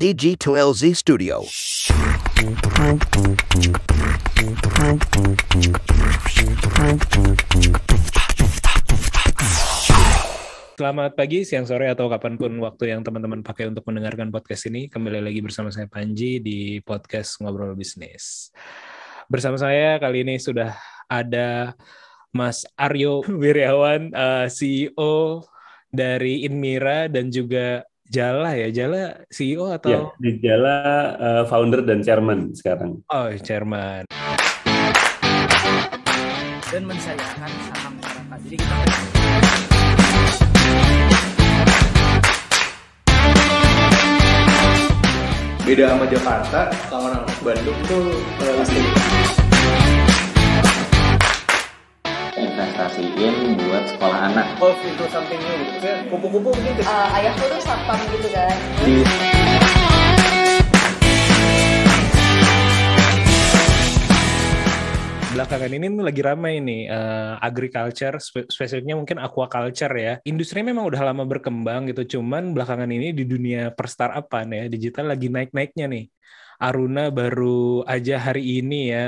DG2LZ Studio. Selamat pagi, siang, sore, atau kapanpun waktu yang teman-teman pakai untuk mendengarkan podcast ini. Kembali lagi bersama saya Panji di podcast Ngobrol Bisnis. Bersama saya kali ini sudah ada Mas Aryo Wiryawan, CEO dari Inmira dan juga Jala ya. Jala CEO Ya, atau? di Jala founder dan chairman sekarang. Oh, chairman. Dan mensayankan sama masyarakat. Jadi kita beda sama Jakarta, sama orang Bandung tuh pasti investasiin buat sekolah anak. evolve into something new gitu. Maksudnya kupu-kupu gitu. Ayahku tuh satpam gitu kan. Belakangan ini lagi ramai nih agriculture, spesifiknya mungkin aquaculture ya. Industrinya memang udah lama berkembang gitu, cuman belakangan ini di dunia perstartupan ya, digital lagi naik-naiknya nih. Aruna baru aja hari ini ya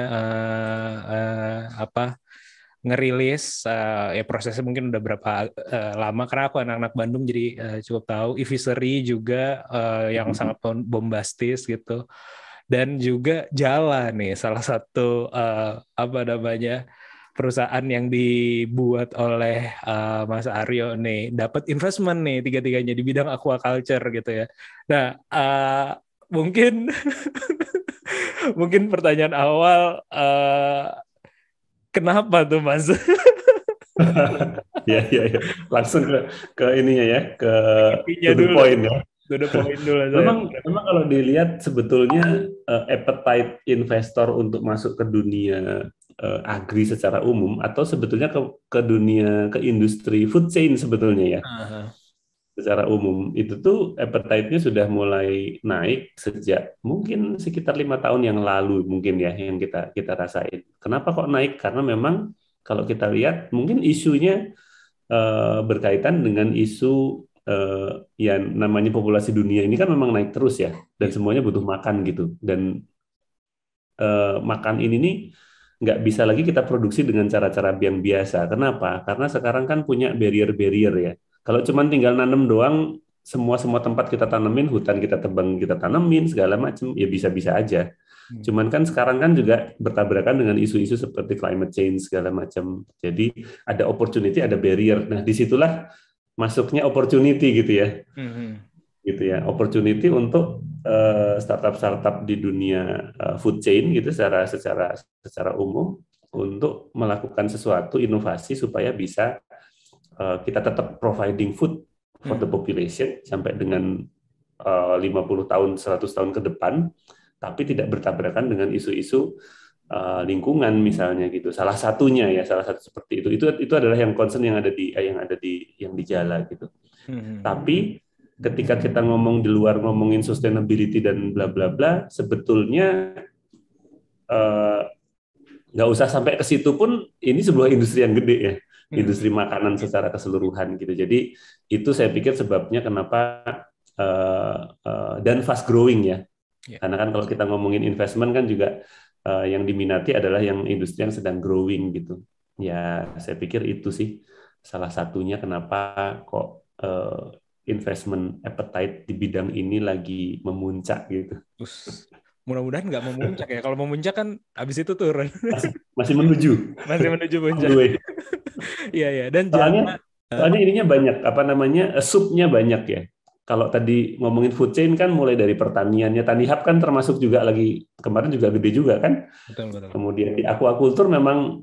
ngerilis ya prosesnya mungkin udah berapa lama karena aku anak-anak Bandung jadi cukup tahu. Evisery juga yang sangat bombastis gitu. Dan juga Jala nih, salah satu perusahaan yang dibuat oleh Mas Aryo nih, dapat investment nih tiga-tiganya di bidang aquaculture gitu ya. Nah, mungkin mungkin pertanyaan awal, kenapa tuh Mas? Ya. Langsung ke ininya ya, ke Intinya to the dulu. point ya. Udah poin dulu. Memang kalau dilihat sebetulnya appetite investor untuk masuk ke dunia agri secara umum atau sebetulnya ke dunia ke industri food chain sebetulnya ya. Secara umum itu tuh appetite-nya sudah mulai naik sejak mungkin sekitar 5 tahun yang lalu mungkin ya yang kita rasain. Kenapa kok naik? Karena memang kalau kita lihat mungkin isunya berkaitan dengan isu yang namanya populasi dunia ini kan memang naik terus ya, dan semuanya butuh makan gitu, dan makan ini nih nggak bisa lagi kita produksi dengan cara-cara yang biasa. Kenapa? Karena sekarang kan punya barrier-barrier ya. Kalau cuma tinggal nanam doang, semua tempat kita tanemin, hutan kita tebang kita tanemin segala macam, ya bisa-bisa aja. Cuman kan sekarang kan juga bertabrakan dengan isu-isu seperti climate change segala macam. Jadi ada opportunity, ada barrier. Nah, disitulah masuknya opportunity gitu ya, gitu ya, opportunity untuk startup di dunia food chain gitu secara umum untuk melakukan sesuatu inovasi supaya bisa kita tetap providing food for the population sampai dengan 50 tahun, 100 tahun ke depan, tapi tidak bertabrakan dengan isu-isu lingkungan misalnya gitu. Salah satu seperti itu adalah yang concern yang ada di Jala gitu. Tapi ketika kita ngomongin sustainability dan bla bla bla, sebetulnya nggak usah sampai ke situ pun, ini sebuah industri yang gede ya, industri makanan secara keseluruhan gitu. Jadi itu saya pikir sebabnya kenapa dan fast growing ya. Karena kan kalau kita ngomongin investment kan juga yang diminati adalah yang industri yang sedang growing gitu. Ya, saya pikir itu sih salah satunya kenapa kok investment appetite di bidang ini lagi memuncak gitu. Mudah-mudahan nggak memuncak ya. Kalau memuncak kan habis itu turun. Masih menuju. Masih menuju puncak. Iya. Dan soalnya ininya banyak, subnya banyak ya. Kalau tadi ngomongin food chain kan mulai dari pertaniannya, Tanihub kan termasuk juga lagi kemarin juga gede juga kan. Betul. Kemudian di aquaculture memang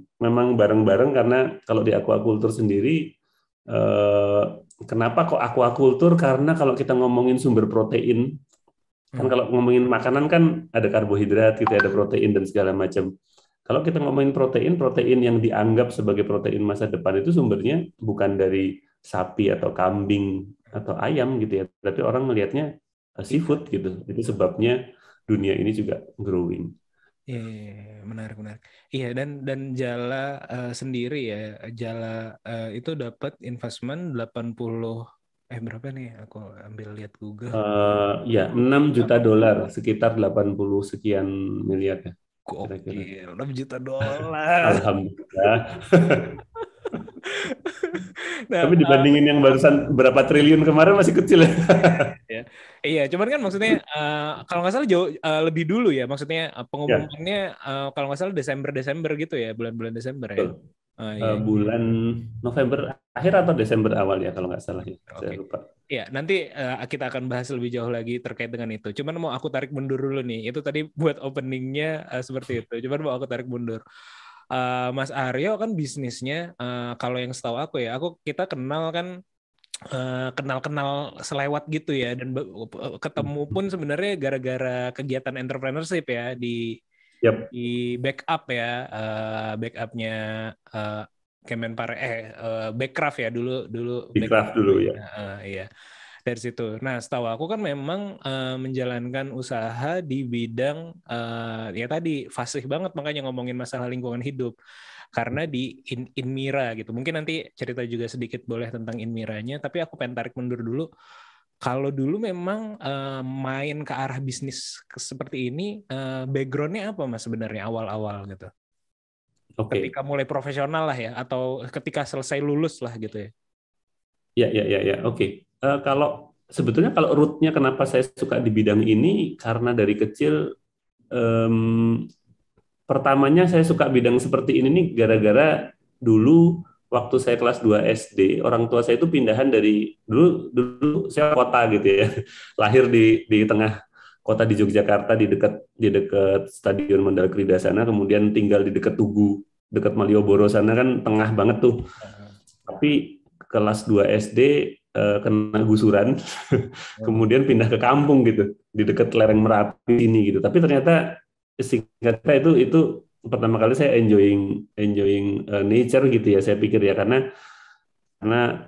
bareng-bareng, karena kalau di aquaculture sendiri kenapa kok aquaculture? Karena kalau kita ngomongin sumber protein kan, kalau ngomongin makanan kan ada karbohidrat gitu, ada protein dan segala macam. Kalau kita ngomongin protein yang dianggap sebagai protein masa depan itu sumbernya bukan dari sapi atau kambing atau ayam gitu ya, tapi orang melihatnya seafood gitu. Itu sebabnya dunia ini juga growing. Iya, menarik. Iya, dan Jala sendiri ya, Jala itu dapat investment 80 Berapa nih? Aku ambil lihat Google. Ya, $6 juta, sekitar 80 sekian miliar ya, kira-kira. Gokil, $6 juta. Alhamdulillah. Nah, Tapi dibandingin yang barusan berapa triliun kemarin masih kecil ya. ya. Iya, cuman kan maksudnya kalau nggak salah jauh lebih dulu ya, maksudnya pengumumannya kalau nggak salah Desember gitu ya, bulan-bulan Desember ya. Betul. Iya. Bulan November akhir atau Desember awal ya kalau nggak salah ya. Saya lupa. Iya, nanti kita akan bahas lebih jauh lagi terkait dengan itu. Cuman mau aku tarik mundur dulu nih. Itu tadi buat openingnya seperti itu. Cuman mau aku tarik mundur. Mas Aryo kan bisnisnya, kalau yang setahu aku ya, kita kenal kan kenal-kenal selewat gitu ya, dan ketemu pun sebenarnya gara-gara kegiatan entrepreneurship ya di backup ya, backupnya Kemenpare Backcraft ya dulu Backcraft dulu ya. Iya. Dari situ. Nah, setahu aku kan memang menjalankan usaha di bidang ya tadi fasih banget, makanya ngomongin masalah lingkungan hidup. Karena di Inmira gitu. Mungkin nanti cerita juga sedikit boleh tentang Inmiranya, tapi aku pengen tarik mundur dulu. Kalau dulu memang main ke arah bisnis seperti ini, background-nya apa Mas sebenarnya awal-awal gitu? Ketika mulai profesional lah ya, atau ketika selesai lulus lah gitu ya? Ya. Oke. Kalau sebetulnya kalau root-nya kenapa saya suka di bidang ini, karena dari kecil pertamanya saya suka bidang seperti ini nih gara-gara dulu waktu saya kelas 2 SD, orang tua saya itu pindahan dari dulu saya kota gitu ya. Lahir di tengah kota di Yogyakarta, di dekat Stadion Mandala Krida sana, kemudian tinggal di dekat Tugu, dekat Malioboro sana, kan tengah banget tuh. Tapi kelas 2 SD kena gusuran, kemudian pindah ke kampung gitu, di dekat lereng Merapi ini gitu. Tapi ternyata singkatnya itu pertama kali saya enjoying nature gitu ya, saya pikir ya, karena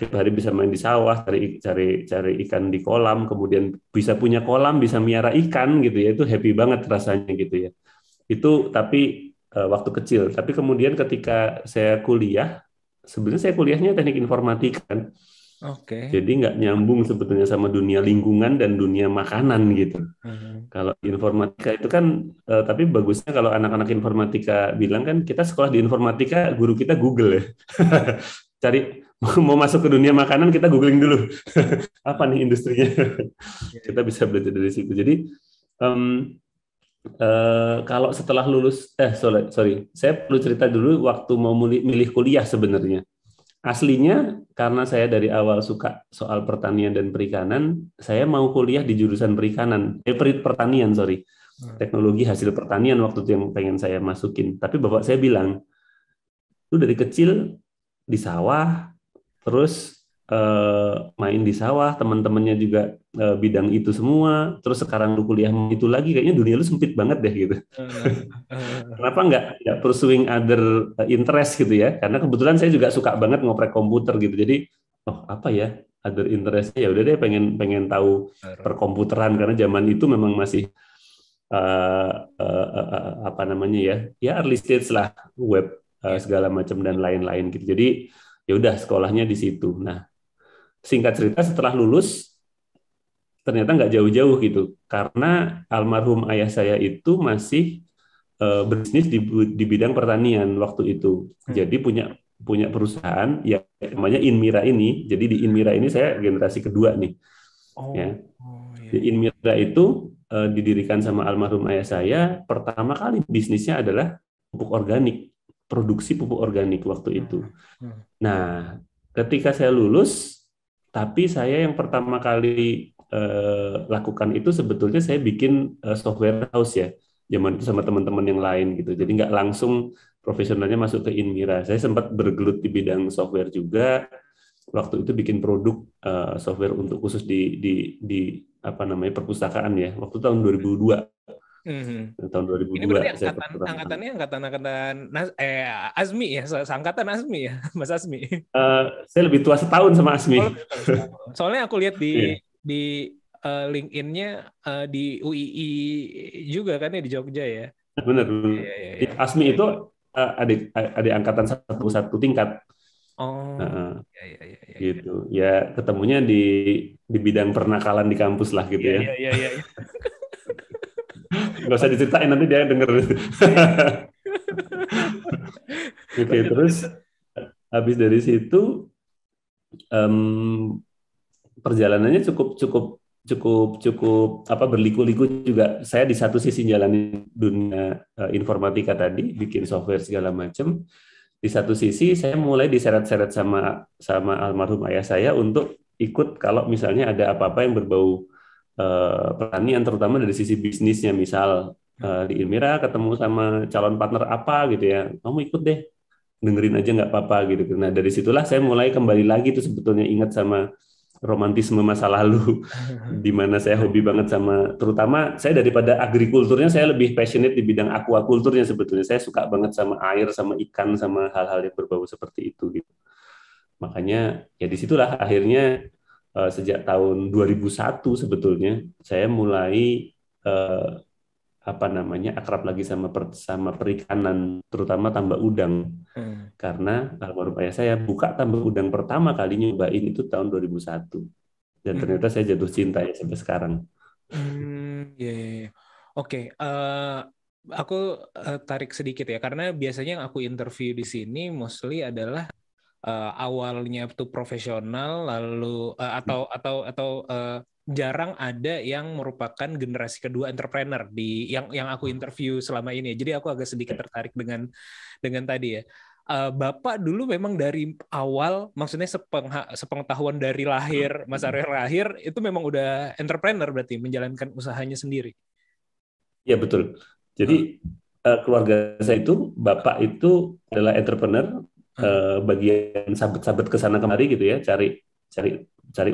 tiap hari bisa main di sawah, cari ikan di kolam, kemudian bisa punya kolam, bisa miara ikan gitu ya, itu happy banget rasanya gitu ya. Itu tapi waktu kecil. Tapi kemudian ketika saya kuliah, sebenarnya saya kuliahnya teknik informatika kan. Jadi nggak nyambung sebetulnya sama dunia lingkungan dan dunia makanan gitu. Kalau informatika itu kan, tapi bagusnya kalau anak-anak informatika bilang kan, kita sekolah di informatika, guru kita Google ya. Cari mau masuk ke dunia makanan, kita googling dulu apa nih industrinya. Kita bisa belajar dari situ. Jadi kalau setelah lulus, sorry, saya perlu cerita dulu waktu mau milih kuliah sebenarnya. Aslinya karena saya dari awal suka soal pertanian dan perikanan, saya mau kuliah di jurusan pertanian, teknologi hasil pertanian waktu itu yang pengen saya masukin. Tapi bapak saya bilang, lu dari kecil di sawah, terus main di sawah, teman-temannya juga bidang itu semua, terus sekarang lu kuliah itu lagi, kayaknya dunia lu sempit banget deh gitu. Kenapa nggak pursuing other interest gitu ya? Karena kebetulan saya juga suka banget ngoprek komputer gitu. Jadi apa ya other interestnya, ya udah deh pengen tahu perkomputeran, karena zaman itu memang masih apa namanya ya early stage lah, web segala macam dan lain-lain gitu. Jadi ya udah sekolahnya di situ. Nah, singkat cerita setelah lulus ternyata nggak jauh-jauh gitu, karena almarhum ayah saya itu masih berbisnis di bidang pertanian waktu itu. Jadi punya perusahaan yang namanya Inmira ini. Jadi di Inmira ini saya generasi kedua nih. Di Inmira itu didirikan sama almarhum ayah saya. Pertama kali bisnisnya adalah pupuk organik, produksi pupuk organik waktu itu. Nah, ketika saya lulus, tapi saya yang pertama kali lakukan itu sebetulnya saya bikin software house ya, zaman itu sama teman-teman yang lain gitu. Jadi nggak langsung profesionalnya masuk ke Inmira. Saya sempat bergelut di bidang software juga. Waktu itu bikin produk software untuk khusus di apa namanya perpustakaan ya. Waktu tahun 2002. Tahun 2002. Ini berarti angkatannya angkatan Azmi ya, seangkatan Azmi ya, Mas Azmi. Saya lebih tua setahun sama Azmi. Soalnya aku lihat di LinkedIn-nya di UII juga kan ya, di Jogja ya. Benar. Azmi itu adik angkatan satu tingkat. Oh, Nah, iya iya iya iya. gitu. Ya ketemunya di bidang pernakalan di kampus lah gitu Iya ya. iya iya iya. Iya. Gak usah diceritain nanti dia denger. Oke, Lanjut terus lanjut. habis dari situ em, perjalanannya cukup cukup cukup cukup apa berliku-liku juga. Saya di satu sisi jalani dunia informatika tadi, bikin software segala macam. Di satu sisi saya mulai diseret-seret sama sama almarhum ayah saya untuk ikut kalau misalnya ada apa-apa yang berbau pertanian, terutama dari sisi bisnisnya. Misal di Ilmira ketemu sama calon partner apa gitu ya, kamu ikut deh, dengerin aja nggak apa-apa gitu. Nah dari situlah saya mulai kembali lagi tuh sebetulnya ingat sama romantisme masa lalu di mana saya hobi banget sama, terutama saya daripada agrikulturnya saya lebih passionate di bidang aquaculturnya sebetulnya. Saya suka banget sama air, sama ikan, sama hal-hal yang berbau seperti itu gitu. Makanya ya disitulah akhirnya sejak tahun 2001 sebetulnya saya mulai eh, apa namanya akrab lagi sama perikanan, terutama tambak udang. Karena almarhum ayah saya buka tambak udang pertama kali nyobain itu tahun 2001. Dan ternyata saya jatuh cinta ya sampai sekarang. Iya, iya, iya. Oke, aku tarik sedikit ya, karena biasanya yang aku interview di sini mostly adalah awalnya tuh profesional, lalu atau jarang ada yang merupakan generasi kedua entrepreneur di yang aku interview selama ini. Jadi aku agak sedikit tertarik dengan tadi ya. Bapak dulu memang dari awal, maksudnya sepengetahuan dari lahir, Mas Aryo lahir, itu memang udah entrepreneur berarti, menjalankan usahanya sendiri. Ya betul. Jadi keluarga saya itu, bapak itu adalah entrepreneur, bagian sabet-sabet ke sana kemari gitu ya, cari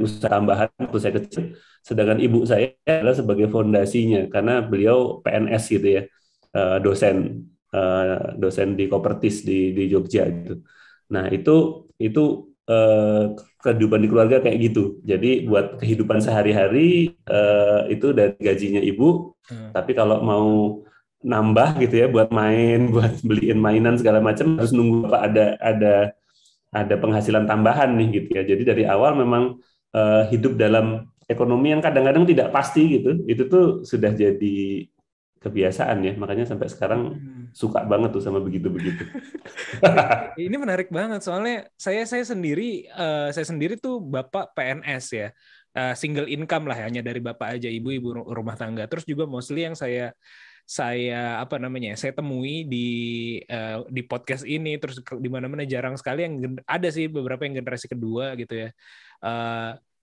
usaha tambahan waktu saya kecil. Sedangkan ibu saya adalah sebagai fondasinya, karena beliau PNS gitu ya, dosen di Kopertis di Jogja gitu. Nah itu kehidupan di keluarga kayak gitu. Jadi buat kehidupan sehari-hari itu dari gajinya ibu. Tapi kalau mau nambah gitu ya buat main, buat beliin mainan segala macam harus nunggu apa ada penghasilan tambahan nih gitu ya. Jadi dari awal memang hidup dalam ekonomi yang kadang-kadang tidak pasti gitu. Itu tuh sudah jadi kebiasaan ya. Makanya sampai sekarang suka banget tuh sama begitu-begitu. Ini menarik banget soalnya saya sendiri tuh bapak PNS ya, single income lah, hanya dari bapak aja, ibu rumah tangga. Terus juga mostly yang saya apa namanya saya temui di podcast ini, terus di mana-mana jarang sekali yang ada sih beberapa yang generasi kedua gitu ya,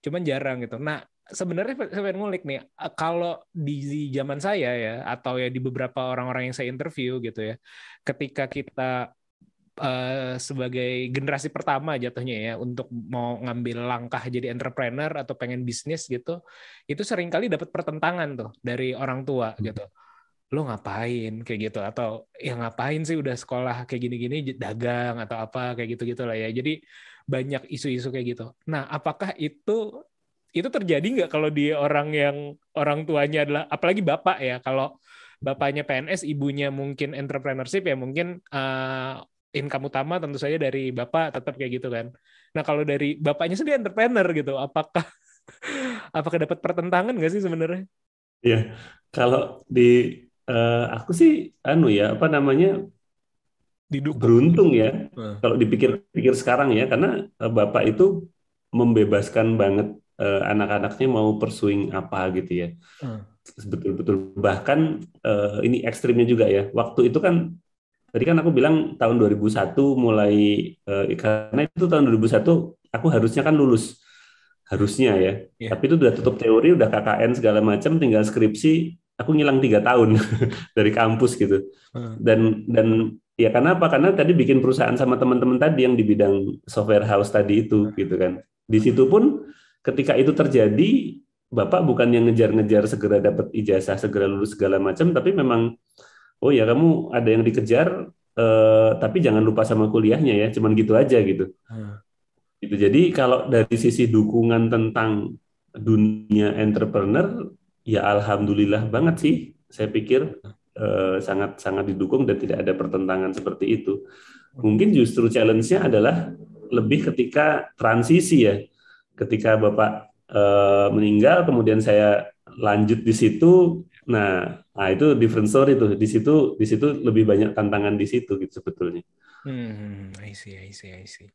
cuman jarang gitu. Nah sebenarnya saya pengen ngulik nih, kalau di zaman saya ya, atau ya di beberapa orang-orang yang saya interview gitu ya, ketika kita sebagai generasi pertama jatuhnya ya untuk mau ngambil langkah jadi entrepreneur atau pengen bisnis gitu, itu seringkali dapat pertentangan tuh dari orang tua gitu. Lo ngapain kayak gitu, atau ya ngapain sih udah sekolah kayak gini-gini dagang atau apa kayak gitu-gitu lah ya. Jadi banyak isu-isu kayak gitu. Nah, apakah itu terjadi nggak kalau di orang yang orang tuanya adalah, apalagi bapak ya, kalau bapaknya PNS, ibunya mungkin entrepreneurship ya, mungkin income utama tentu saja dari bapak tetap kayak gitu kan. Nah kalau dari bapaknya sendiri entrepreneur gitu, apakah dapat pertentangan nggak sih sebenarnya? Ya, kalau di aku sih apa namanya Didukung. beruntung ya. Kalau dipikir-pikir sekarang ya, karena bapak itu membebaskan banget anak-anaknya mau pursuing apa gitu ya. Betul-betul, bahkan ini ekstrimnya juga ya. Waktu itu kan tadi kan aku bilang tahun 2001 mulai karena itu tahun 2001 aku harusnya kan lulus. Harusnya ya. Tapi itu udah tutup teori, udah KKN segala macam, tinggal skripsi. Aku ngilang 3 tahun dari kampus gitu. Dan ya karena apa? Karena tadi bikin perusahaan sama teman-teman tadi yang di bidang software house tadi itu gitu kan. Di situ pun ketika itu terjadi, Bapak bukan yang ngejar-ngejar segera dapat ijazah, segera lulus segala macam, tapi memang oh ya kamu ada yang dikejar, tapi jangan lupa sama kuliahnya ya, cuman gitu aja gitu. Gitu. Jadi kalau dari sisi dukungan tentang dunia entrepreneur, ya alhamdulillah banget sih. Saya pikir sangat-sangat didukung dan tidak ada pertentangan seperti itu. Mungkin justru challenge-nya adalah lebih ketika transisi ya, ketika Bapak meninggal, kemudian saya lanjut di situ. Nah itu different story tuh. Di situ lebih banyak tantangan di situ gitu sebetulnya. I see.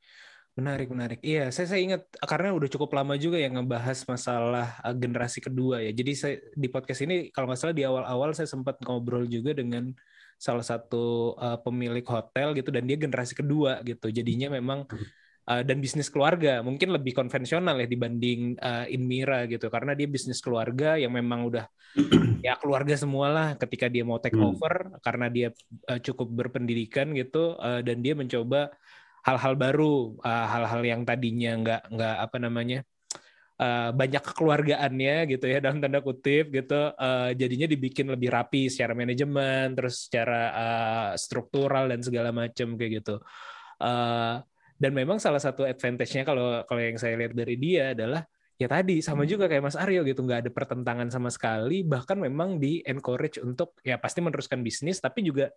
Menarik. Iya, saya ingat karena udah cukup lama juga yang ngebahas masalah generasi kedua ya. Jadi saya di podcast ini kalau nggak salah di awal-awal saya sempat ngobrol juga dengan salah satu pemilik hotel gitu dan dia generasi kedua gitu. Jadinya memang dan bisnis keluarga mungkin lebih konvensional ya dibanding Inmira gitu karena dia bisnis keluarga yang memang udah ya keluarga semualah ketika dia mau take over karena dia cukup berpendidikan gitu dan dia mencoba hal-hal baru, hal-hal yang tadinya nggak apa namanya banyak kekeluargaannya gitu ya dalam tanda kutip gitu, jadinya dibikin lebih rapi secara manajemen, terus secara struktural dan segala macam kayak gitu. Dan memang salah satu advantage-nya kalau yang saya lihat dari dia adalah ya tadi sama juga kayak Mas Aryo gitu, nggak ada pertentangan sama sekali, bahkan memang di encourage untuk ya pasti meneruskan bisnis, tapi juga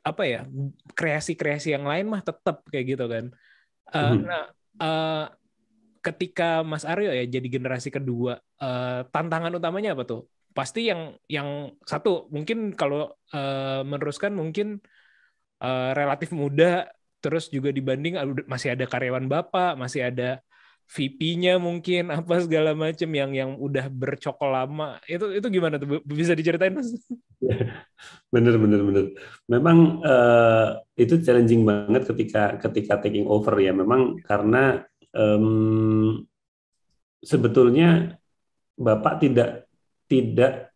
apa ya kreasi-kreasi yang lain mah tetap kayak gitu kan. Ketika Mas Aryo ya jadi generasi kedua, tantangan utamanya apa tuh? Pasti yang satu mungkin kalau meneruskan mungkin relatif muda, terus juga dibanding masih ada karyawan Bapak, masih ada VP-nya mungkin apa segala macam yang udah bercokol lama. Itu gimana tuh? Bisa diceritain Mas? Bener. Memang itu challenging banget ketika taking over ya. Memang karena sebetulnya Bapak tidak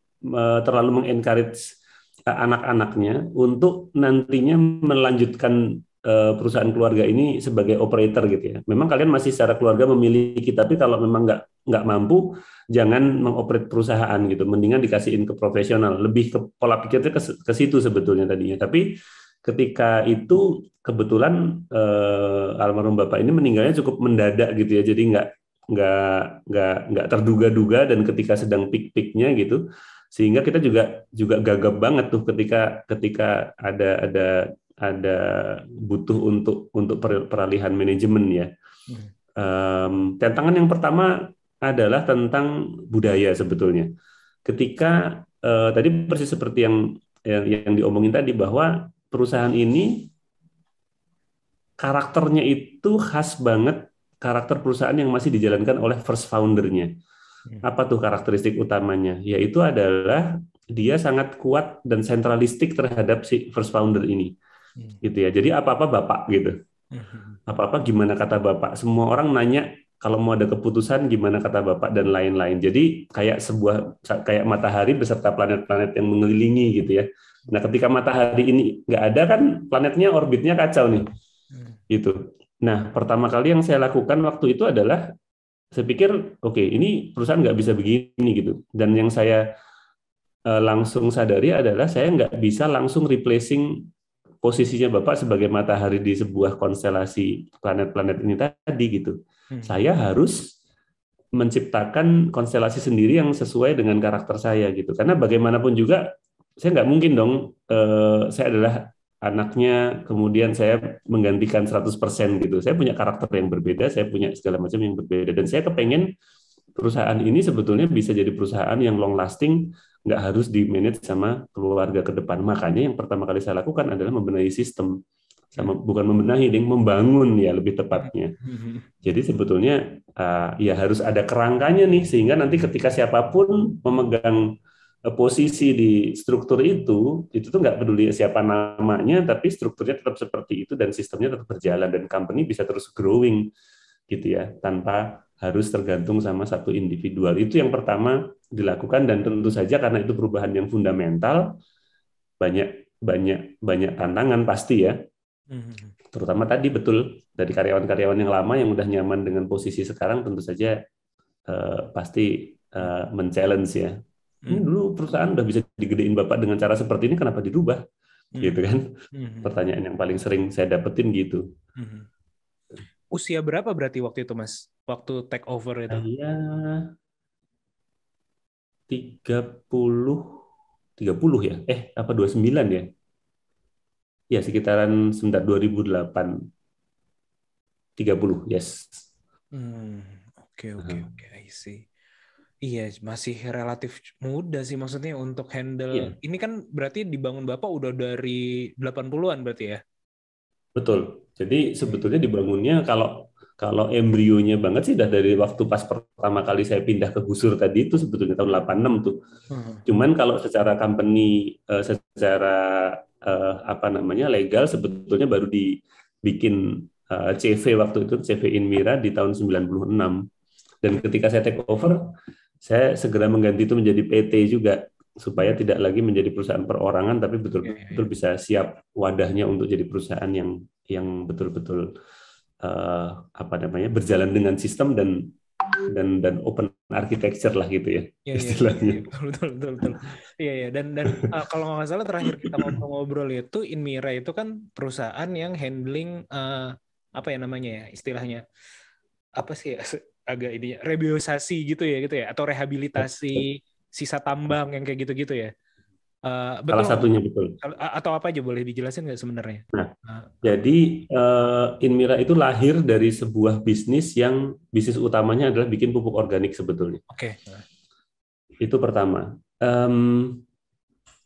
terlalu mengencourage anak-anaknya untuk nantinya melanjutkan perusahaan keluarga ini sebagai operator gitu ya. Memang kalian masih secara keluarga memiliki, tapi kalau memang nggak mampu, jangan mengoperate perusahaan gitu. Mendingan dikasihin ke profesional. Lebih ke pola pikirnya ke situ sebetulnya tadinya. Tapi ketika itu kebetulan almarhum Bapak ini meninggalnya cukup mendadak gitu ya. Jadi nggak terduga-duga dan ketika sedang peak-peaknya gitu. Sehingga kita juga gagap banget tuh ketika ada butuh untuk peralihan manajemen ya. Tantangan yang pertama adalah tentang budaya sebetulnya. Ketika tadi persis seperti yang diomongin tadi bahwa perusahaan ini karakternya itu khas banget, karakter perusahaan yang masih dijalankan oleh first founder-nya. Apa tuh karakteristik utamanya? Yaitu adalah dia sangat kuat dan sentralistik terhadap si first founder ini. Gitu ya. Jadi apa-apa Bapak gitu. Apa-apa gimana kata Bapak. Semua orang nanya kalau mau ada keputusan gimana kata Bapak dan lain-lain. Jadi kayak kayak matahari beserta planet-planet yang mengelilingi gitu ya. Nah, ketika matahari ini nggak ada kan planetnya orbitnya kacau nih. Gitu. Nah, pertama kali yang saya lakukan waktu itu adalah saya pikir oke, ini perusahaan nggak bisa begini gitu. Dan yang saya langsung sadari adalah saya nggak bisa langsung replacing posisinya Bapak sebagai matahari di sebuah konstelasi planet-planet ini tadi gitu. Saya harus menciptakan konstelasi sendiri yang sesuai dengan karakter saya gitu. Karena bagaimanapun juga saya nggak mungkin dong saya adalah anaknya kemudian saya menggantikan 100% gitu. Saya punya karakter yang berbeda, saya punya segala macam yang berbeda dan saya kepengen perusahaan ini sebetulnya bisa jadi perusahaan yang long lasting, nggak harus di-manage sama keluarga ke depan. Makanya yang pertama kali saya lakukan adalah membenahi sistem. Bukan membenahi, membangun ya lebih tepatnya. Jadi sebetulnya ya harus ada kerangkanya nih, sehingga nanti ketika siapapun memegang posisi di struktur itu tuh nggak peduli siapa namanya, tapi strukturnya tetap seperti itu dan sistemnya tetap berjalan dan company bisa terus growing gitu ya, tanpa harus tergantung sama satu individual. Itu yang pertama dilakukan dan tentu saja karena itu perubahan yang fundamental, banyak tantangan pasti ya. Terutama tadi betul dari karyawan-karyawan yang lama yang udah nyaman dengan posisi sekarang tentu saja pasti men-challenge ya. Ini dulu perusahaan udah bisa digedein Bapak dengan cara seperti ini, kenapa dirubah? Gitu kan? Pertanyaan yang paling sering saya dapetin gitu. Usia berapa berarti waktu itu Mas? Waktu take over itu? Saya 30 ya? Apa 29 ya? Ya sekitaran 2008. 30, yes. Oke, I see. Iya, masih relatif muda sih maksudnya untuk handle. Iya. Ini kan berarti dibangun Bapak udah dari 80-an berarti ya? Betul. Jadi sebetulnya dibangunnya kalau embrionya banget sih udah dari waktu pas pertama kali saya pindah ke Gusur tadi itu sebetulnya tahun 86 tuh. Cuman kalau secara company, secara legal sebetulnya baru dibikin CV waktu itu, CV Inmira di tahun 96. Dan ketika saya take over, saya segera mengganti itu menjadi PT juga supaya tidak lagi menjadi perusahaan perorangan tapi betul-betul bisa siap wadahnya untuk jadi perusahaan yang betul-betul berjalan dengan sistem dan open architecture lah gitu ya istilahnya. Betul. Iya. Dan kalau nggak salah terakhir kita ngobrol itu Inmira itu kan perusahaan yang handling istilahnya apa sih ya, agak ini rebionisasi gitu ya atau rehabilitasi sisa tambang yang kayak gitu ya. Betul. Salah satunya betul. Atau apa aja boleh dijelasin nggak sebenarnya? Jadi Inmira itu lahir dari sebuah bisnis yang bisnis utamanya adalah bikin pupuk organik sebetulnya. Oke. Itu pertama.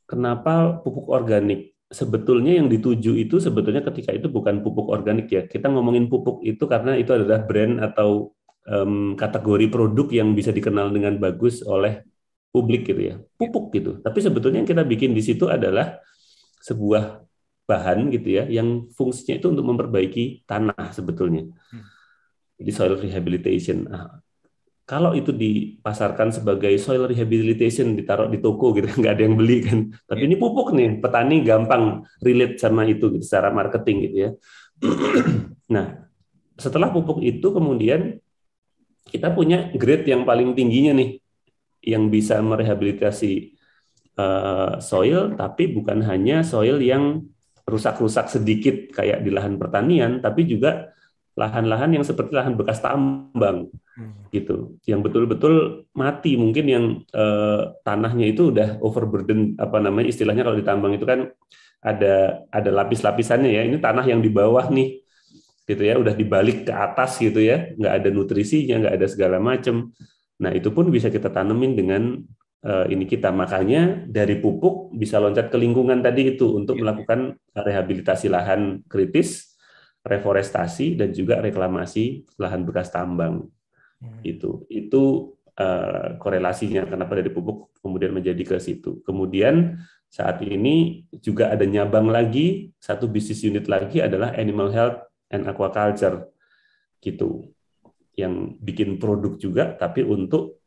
Kenapa pupuk organik? Sebetulnya yang dituju itu sebetulnya ketika itu bukan pupuk organik ya. Kita ngomongin pupuk itu karena itu adalah brand atau kategori produk yang bisa dikenal dengan bagus oleh publik gitu ya, pupuk gitu. Tapi sebetulnya yang kita bikin di situ adalah sebuah bahan gitu ya, yang fungsinya itu untuk memperbaiki tanah sebetulnya. Jadi soil rehabilitation. Kalau itu dipasarkan sebagai soil rehabilitation, ditaruh di toko gitu, nggak ada yang beli kan. Tapi ini pupuk nih, petani gampang relate sama itu gitu, secara marketing gitu ya. Nah, setelah pupuk itu kemudian kita punya grade yang paling tingginya nih, yang bisa merehabilitasi soil, tapi bukan hanya soil yang rusak-rusak sedikit kayak di lahan pertanian, tapi juga lahan-lahan yang seperti lahan bekas tambang, gitu, yang betul-betul mati, mungkin yang tanahnya itu udah overburden, istilahnya kalau di tambang itu kan ada lapis-lapisannya ya, ini tanah yang di bawah nih, gitu ya, udah dibalik ke atas gitu ya, nggak ada nutrisinya, nggak ada segala macam. Nah, itu pun bisa kita tanemin dengan ini kita. Makanya dari pupuk bisa loncat ke lingkungan tadi itu untuk melakukan rehabilitasi lahan kritis, reforestasi, dan juga reklamasi lahan bekas tambang. Itu korelasinya kenapa dari pupuk kemudian menjadi ke situ. Kemudian saat ini juga ada nyabang lagi, satu bisnis unit lagi adalah animal health and aquaculture gitu, yang bikin produk juga tapi untuk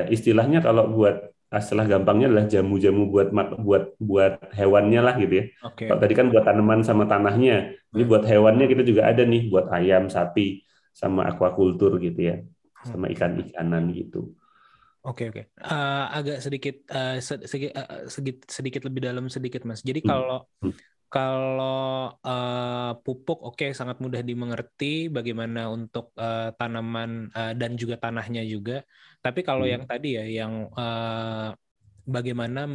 istilahnya kalau buat istilah gampangnya adalah jamu-jamu buat hewannya lah gitu ya. Okay. Kalau tadi kan buat tanaman sama tanahnya, ini buat hewannya kita juga ada nih, buat ayam, sapi, sama aquacultur gitu ya, sama ikan-ikanan gitu. Oke. Agak sedikit lebih dalam sedikit Mas. Jadi kalau pupuk sangat mudah dimengerti bagaimana untuk tanaman dan juga tanahnya juga. Tapi kalau yang tadi ya, yang bagaimana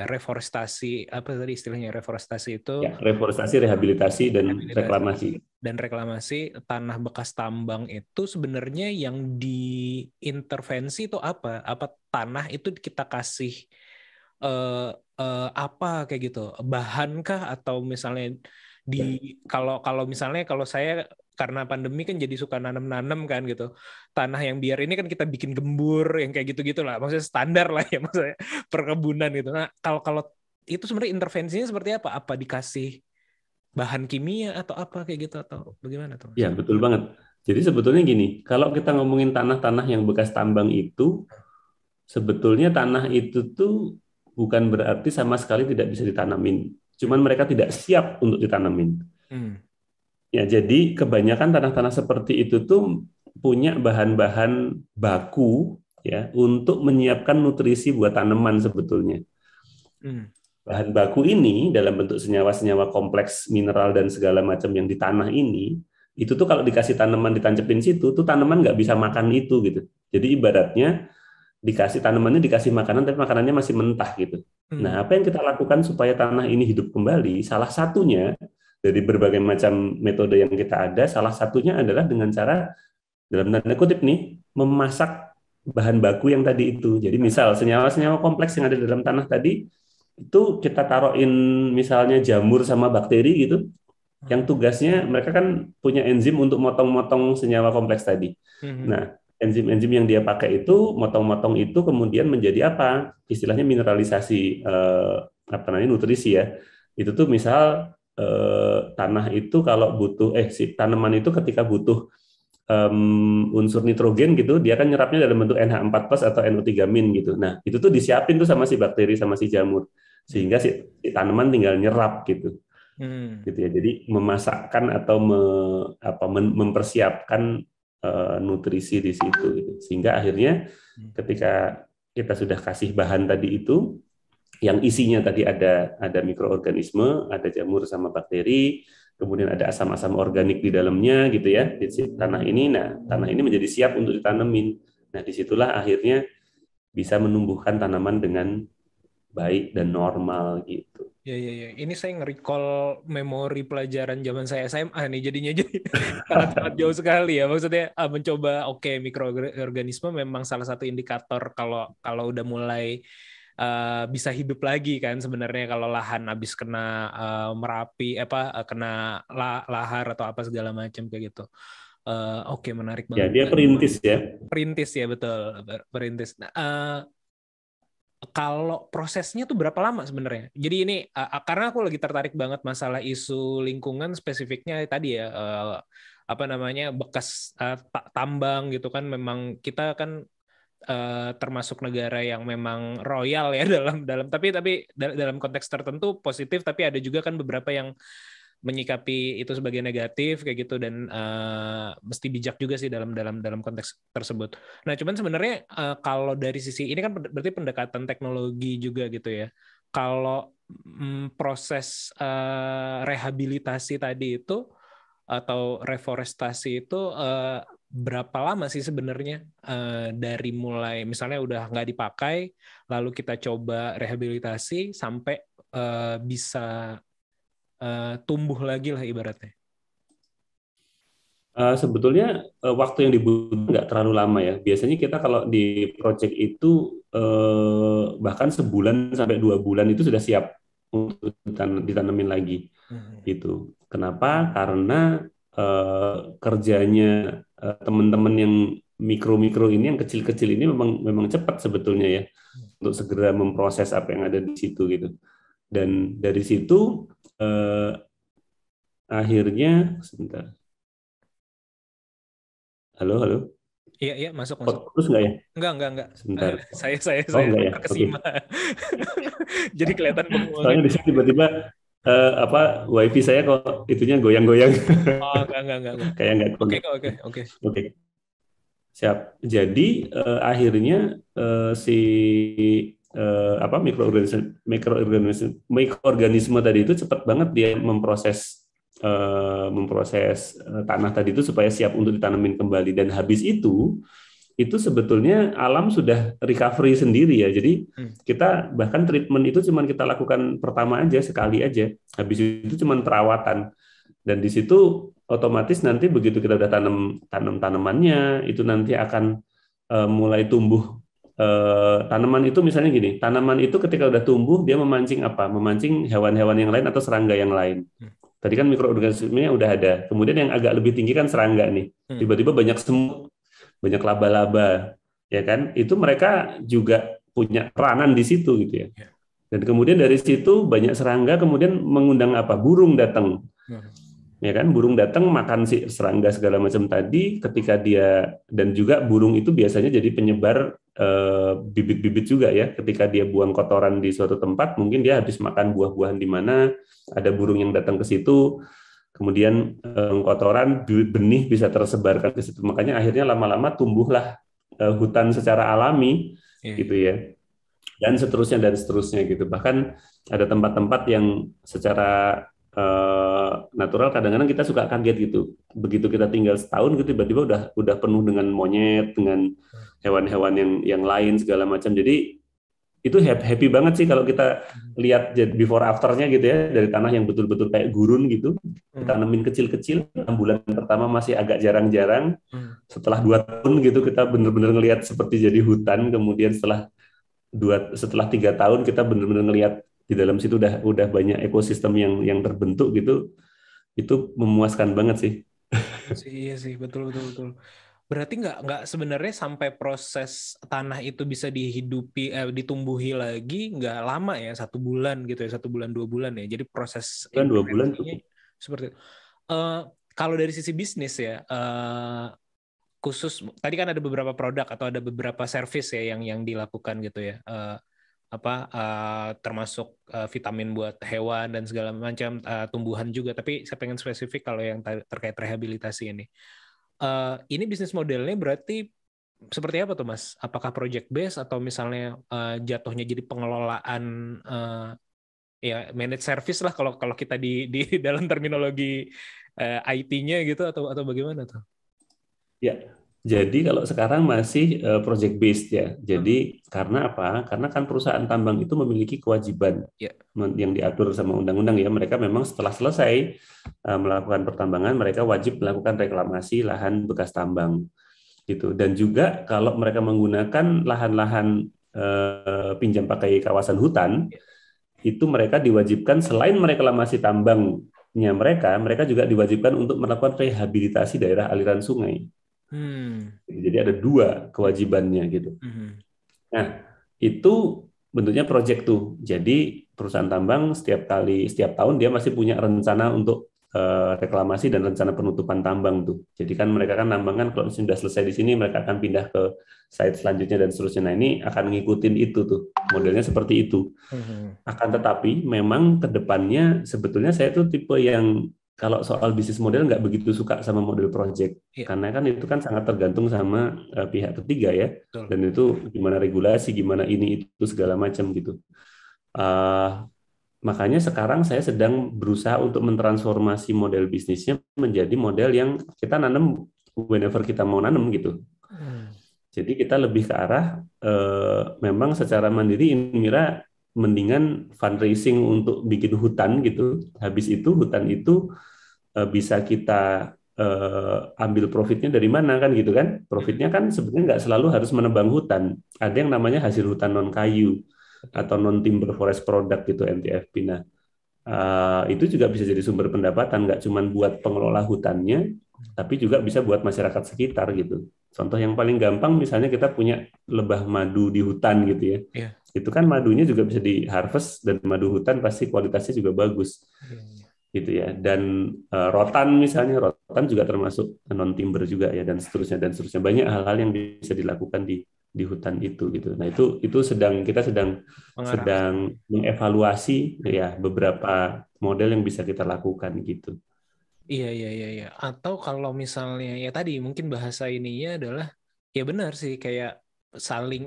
reforestasi, apa tadi istilahnya, reforestasi itu? Ya, reforestasi, rehabilitasi, dan reklamasi. Dan reklamasi tanah bekas tambang itu sebenarnya yang diintervensi itu apa? Apa tanah itu kita kasih apa kayak gitu, bahankah, atau misalnya kalau misalnya kalau saya karena pandemi kan jadi suka nanam kan gitu, tanah yang biar ini kan kita bikin gembur yang kayak gitu lah, maksudnya standar lah ya, maksudnya perkebunan gitu. Nah, kalau itu sebenarnya intervensinya seperti apa? Apa dikasih bahan kimia atau apa kayak gitu, atau bagaimana tuh? Ya, betul banget. Jadi sebetulnya gini, kalau kita ngomongin tanah-tanah yang bekas tambang itu, sebetulnya tanah itu tuh bukan berarti sama sekali tidak bisa ditanamin. Cuman mereka tidak siap untuk ditanamin. Ya, jadi kebanyakan tanah-tanah seperti itu tuh punya bahan-bahan baku ya untuk menyiapkan nutrisi buat tanaman sebetulnya. Bahan baku ini dalam bentuk senyawa-senyawa kompleks mineral dan segala macam yang di tanah ini, itu tuh kalau dikasih tanaman ditancepin situ, tuh tanaman nggak bisa makan itu gitu. Jadi ibaratnya tanamannya dikasih makanan tapi makanannya masih mentah gitu. Nah, apa yang kita lakukan supaya tanah ini hidup kembali? Salah satunya dari berbagai macam metode yang kita ada, salah satunya adalah dengan cara dalam tanda kutip nih memasak bahan baku yang tadi itu. Jadi misal senyawa-senyawa kompleks yang ada dalam tanah tadi itu kita taruhin misalnya jamur sama bakteri gitu, yang tugasnya mereka kan punya enzim untuk motong-motong senyawa kompleks tadi. Nah, enzim-enzim yang dia pakai itu motong-motong itu kemudian menjadi apa? Istilahnya mineralisasi nutrisi ya. Itu tuh misal tanah itu kalau butuh si tanaman itu ketika butuh unsur nitrogen gitu, dia kan nyerapnya dalam bentuk NH4+ atau NO3- gitu. Nah, itu tuh disiapin tuh sama si bakteri sama si jamur, sehingga si tanaman tinggal nyerap gitu. Gitu ya. Jadi memasakkan atau mempersiapkan nutrisi di situ gitu. Sehingga akhirnya ketika kita sudah kasih bahan tadi itu yang isinya tadi ada mikroorganisme, ada jamur sama bakteri, kemudian ada asam-asam organik di dalamnya gitu ya di tanah ini. Nah, tanah ini menjadi siap untuk ditanemin. Nah, disitulah akhirnya bisa menumbuhkan tanaman dengan baik dan normal gitu. Ya. Ini saya nge-recall memori pelajaran zaman saya SMA nih jadinya jadi sangat jauh sekali ya. Maksudnya mencoba mikroorganisme memang salah satu indikator kalau udah mulai bisa hidup lagi kan sebenarnya kalau lahan habis kena merapi kena lahar atau apa segala macam kayak gitu. Menarik banget. Ya, dia perintis ya. Perintis ya, betul. Perintis. Kalau prosesnya tuh berapa lama sebenarnya? Jadi ini karena aku lagi tertarik banget masalah isu lingkungan, spesifiknya tadi ya bekas tambang gitu kan. Memang kita kan termasuk negara yang memang royal ya tapi dalam konteks tertentu positif, tapi ada juga kan beberapa yang menyikapi itu sebagai negatif kayak gitu, dan mesti bijak juga sih dalam konteks tersebut. Nah, cuman sebenarnya kalau dari sisi ini kan berarti pendekatan teknologi juga gitu ya. Kalau proses rehabilitasi tadi itu atau reforestasi itu berapa lama sih sebenarnya dari mulai misalnya udah nggak dipakai lalu kita coba rehabilitasi sampai bisa tumbuh lagi lah ibaratnya? Sebetulnya waktu yang dibutuhkan nggak terlalu lama ya. Biasanya kita kalau di project itu bahkan sebulan sampai 2 bulan itu sudah siap untuk ditanemin lagi. Gitu. Kenapa? Karena kerjanya teman-teman yang mikro-mikro ini, yang kecil-kecil ini memang cepat sebetulnya ya untuk segera memproses apa yang ada di situ gitu. Dan dari situ akhirnya sebentar. Halo. Iya, masuk. Terus nggak ya? Enggak. Sebentar. Saya enggak ya? terkesima. Okay. Jadi kelihatan bengong. Soalnya di sini tiba-tiba wifi saya kok itunya goyang-goyang. Oh, enggak. Kayak enggak. Oke. Siap. Jadi akhirnya si mikroorganisme tadi itu cepat banget dia memproses tanah tadi itu supaya siap untuk ditanemin kembali, dan habis itu sebetulnya alam sudah recovery sendiri ya. Jadi kita bahkan treatment itu cuma kita lakukan pertama aja, sekali aja, habis itu cuma perawatan, dan di situ otomatis nanti begitu kita udah tanam tanamannya itu nanti akan mulai tumbuh. Tanaman itu misalnya gini, tanaman itu ketika udah tumbuh dia memancing hewan-hewan yang lain atau serangga yang lain. Tadi kan mikroorganismenya udah ada. Kemudian yang agak lebih tinggi kan serangga nih. Tiba-tiba banyak semut, banyak laba-laba, ya kan? Itu mereka juga punya peranan di situ gitu ya. Dan kemudian dari situ banyak serangga, kemudian mengundang burung datang. Ya kan, burung datang makan si serangga segala macam tadi. Ketika dia, dan juga burung itu biasanya jadi penyebar bibit-bibit juga ya. Ketika dia buang kotoran di suatu tempat, mungkin dia habis makan buah-buahan di mana, ada burung yang datang ke situ, kemudian kotoran benih bisa tersebarkan ke situ. Makanya akhirnya lama-lama tumbuhlah hutan secara alami gitu ya. Dan seterusnya gitu. Bahkan ada tempat-tempat yang secara natural kadang-kadang kita suka kaget gitu. Begitu kita tinggal setahun gitu tiba-tiba udah penuh dengan monyet, dengan hewan-hewan yang lain segala macam. Jadi itu happy banget sih kalau kita lihat before afternya gitu ya, dari tanah yang betul-betul kayak gurun gitu, kita tanemin kecil-kecil, 6 bulan pertama masih agak jarang-jarang, setelah 2 tahun gitu kita bener-bener ngelihat seperti jadi hutan, kemudian setelah 3 tahun kita bener-bener ngelihat di dalam situ udah banyak ekosistem yang terbentuk gitu, itu memuaskan banget sih. Iya sih, betul. Berarti nggak sebenarnya sampai proses tanah itu bisa ditumbuhi lagi nggak lama ya, 1 bulan gitu ya, 1 bulan 2 bulan ya. Jadi proses 2 bulan implementasinya cukup. seperti itu. Kalau dari sisi bisnis ya, khusus tadi kan ada beberapa produk atau ada beberapa service ya yang dilakukan gitu ya. Termasuk vitamin buat hewan dan segala macam, tumbuhan juga. Tapi saya pengen spesifik kalau yang terkait rehabilitasi ini. Ini bisnis modelnya berarti seperti apa tuh Mas? Apakah project based atau misalnya jatuhnya jadi pengelolaan ya managed service lah kalau kita di dalam terminologi IT-nya gitu atau bagaimana tuh? Ya, jadi kalau sekarang masih project based ya. Jadi karena apa? Karena kan perusahaan tambang itu memiliki kewajiban yang diatur sama undang-undang ya. Mereka memang setelah selesai melakukan pertambangan, mereka wajib melakukan reklamasi lahan bekas tambang gitu. Dan juga kalau mereka menggunakan lahan-lahan pinjam pakai kawasan hutan, itu mereka diwajibkan selain mereklamasi tambangnya mereka juga diwajibkan untuk melakukan rehabilitasi daerah aliran sungai. Jadi ada 2 kewajibannya gitu. Nah, itu bentuknya project tuh. Jadi perusahaan tambang setiap tahun dia masih punya rencana untuk reklamasi dan rencana penutupan tambang tuh. Jadi kan mereka kan tambang kan kalau sudah selesai di sini mereka akan pindah ke site selanjutnya dan seterusnya. Nah, ini akan ngikutin itu tuh. Modelnya seperti itu. Akan tetapi memang ke depannya sebetulnya saya tuh tipe yang kalau soal bisnis model nggak begitu suka sama model project, karena kan itu kan sangat tergantung sama pihak ketiga ya. Betul. Dan itu gimana regulasi, gimana ini itu segala macam gitu. Makanya sekarang saya sedang berusaha untuk mentransformasi model bisnisnya menjadi model yang kita nanam whenever kita mau nanam gitu. Jadi kita lebih ke arah memang secara mandiri Inmira mendingan fundraising untuk bikin hutan gitu. Habis itu hutan itu bisa kita ambil profitnya dari mana kan gitu kan? Profitnya kan sebenarnya nggak selalu harus menebang hutan. Ada yang namanya hasil hutan non kayu atau non timber forest product gitu, NTFP. Nah itu juga bisa jadi sumber pendapatan, nggak cuma buat pengelola hutannya, tapi juga bisa buat masyarakat sekitar gitu. Contoh yang paling gampang misalnya kita punya lebah madu di hutan gitu ya. Itu kan madunya juga bisa di harvest dan madu hutan pasti kualitasnya juga bagus. Gitu ya. Dan rotan misalnya, rotan juga termasuk non timber juga ya, dan seterusnya. Banyak hal-hal yang bisa dilakukan di hutan itu gitu. Nah, itu kita sedang mengevaluasi ya beberapa model yang bisa kita lakukan gitu. Iya. Atau kalau misalnya ya tadi mungkin bahasa ininya adalah ya benar sih, kayak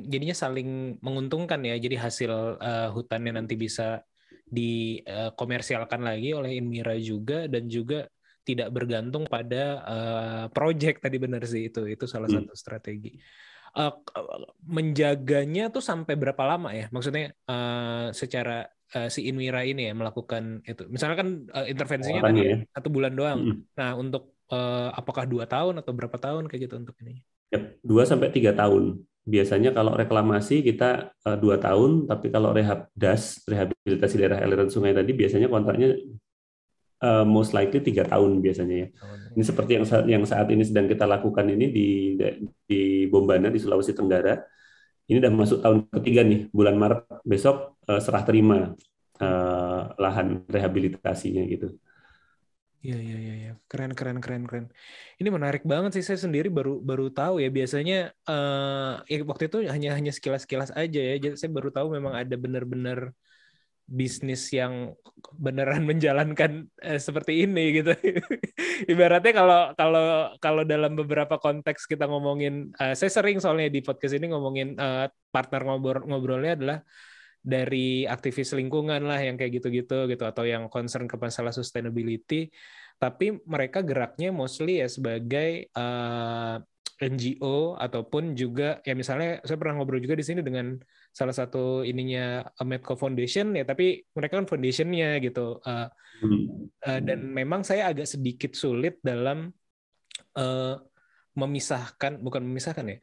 jadinya saling menguntungkan ya. Jadi hasil hutannya nanti bisa dikomersialkan lagi oleh Inmira juga, dan juga tidak bergantung pada project tadi. Benar sih, itu salah satu strategi. Menjaganya tuh sampai berapa lama ya? Maksudnya secara si Inmira ini ya melakukan itu. Misalnya kan intervensinya tadi 1 bulan doang. Nah, untuk apakah 2 tahun atau berapa tahun kayak gitu untuk ini? 2-3 tahun. Biasanya kalau reklamasi kita 2 tahun, tapi kalau rehabilitasi daerah aliran sungai tadi biasanya kontraknya most likely 3 tahun biasanya ya. Ini seperti yang saat ini sedang kita lakukan ini di Bombana di Sulawesi Tenggara. Ini udah masuk tahun ketiga nih, bulan Maret besok serah terima lahan rehabilitasinya gitu. Iya. Keren. Ini menarik banget sih, saya sendiri baru tahu ya. Biasanya ya waktu itu hanya sekilas aja ya. Jadi saya baru tahu memang ada benar-benar bisnis yang beneran menjalankan seperti ini gitu. Ibaratnya kalau dalam beberapa konteks kita ngomongin, saya sering soalnya di podcast ini ngomongin partner ngobrolnya adalah dari aktivis lingkungan lah, yang kayak gitu atau yang concern ke masalah sustainability, tapi mereka geraknya mostly ya sebagai NGO ataupun juga ya misalnya saya pernah ngobrol juga di sini dengan salah satu ininya Medco Foundation ya, tapi mereka kan foundationnya gitu. Dan memang saya agak sedikit sulit dalam bukan memisahkan ya,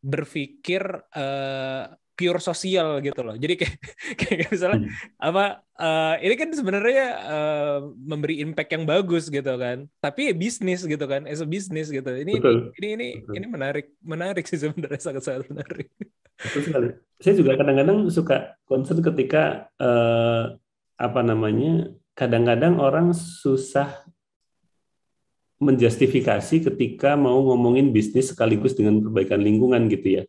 berpikir pure sosial gitu loh. Jadi kayak misalnya ini kan sebenarnya memberi impact yang bagus gitu kan. Tapi ya bisnis gitu kan, as a business gitu. Ini menarik sih sebenarnya, sangat menarik. Betul sekali. Saya juga kadang-kadang suka concern ketika kadang-kadang orang susah menjustifikasi ketika mau ngomongin bisnis sekaligus dengan perbaikan lingkungan gitu ya.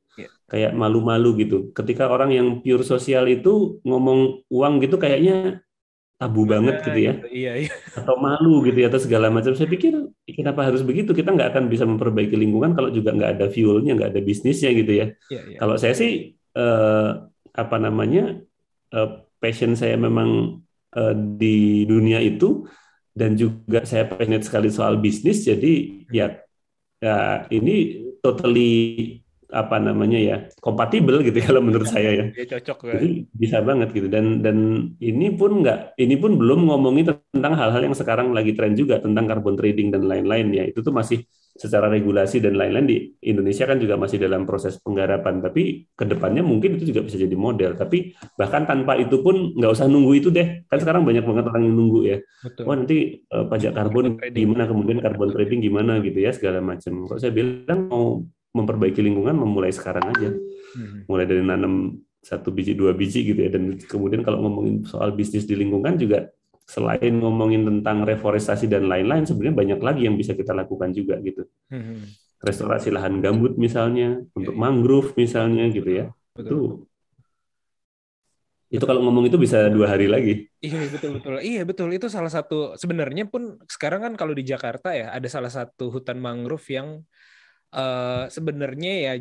Kayak malu-malu gitu. Ketika orang yang pure sosial itu ngomong uang gitu kayaknya tabu banget gitu ya. Iya. Atau malu gitu ya, atau segala macam. Saya pikir kenapa harus begitu? Kita nggak akan bisa memperbaiki lingkungan kalau juga nggak ada fuelnya, nggak ada bisnisnya gitu ya. Kalau saya sih passion saya memang di dunia itu, dan juga saya passionate sekali soal bisnis, jadi ya ini totally kompatibel gitu kalau menurut saya ya. Cocok kan. Jadi bisa banget gitu, dan ini pun belum ngomongin tentang hal-hal yang sekarang lagi tren juga tentang carbon trading dan lain-lain ya. Itu tuh masih secara regulasi dan lain-lain di Indonesia kan juga masih dalam proses penggarapan, tapi kedepannya mungkin itu juga bisa jadi model. Tapi bahkan tanpa itu pun nggak usah nunggu itu deh, kan sekarang banyak banget orang yang nunggu ya. Betul. Wah nanti pajak karbon gimana, kemudian carbon trading gimana gitu ya, segala macam. Kok saya bilang mau memperbaiki lingkungan memulai sekarang aja, mulai dari nanam 1 biji 2 biji gitu ya. Dan kemudian kalau ngomongin soal bisnis di lingkungan juga, selain ngomongin tentang reforestasi dan lain-lain, sebenarnya banyak lagi yang bisa kita lakukan juga gitu. Restorasi lahan gambut misalnya, untuk mangrove misalnya gitu ya. Itu kalau ngomong itu bisa 2 hari lagi. Iya betul. Iya betul, itu salah satu sebenarnya pun sekarang kan kalau di Jakarta ya ada salah satu hutan mangrove yang sebenarnya ya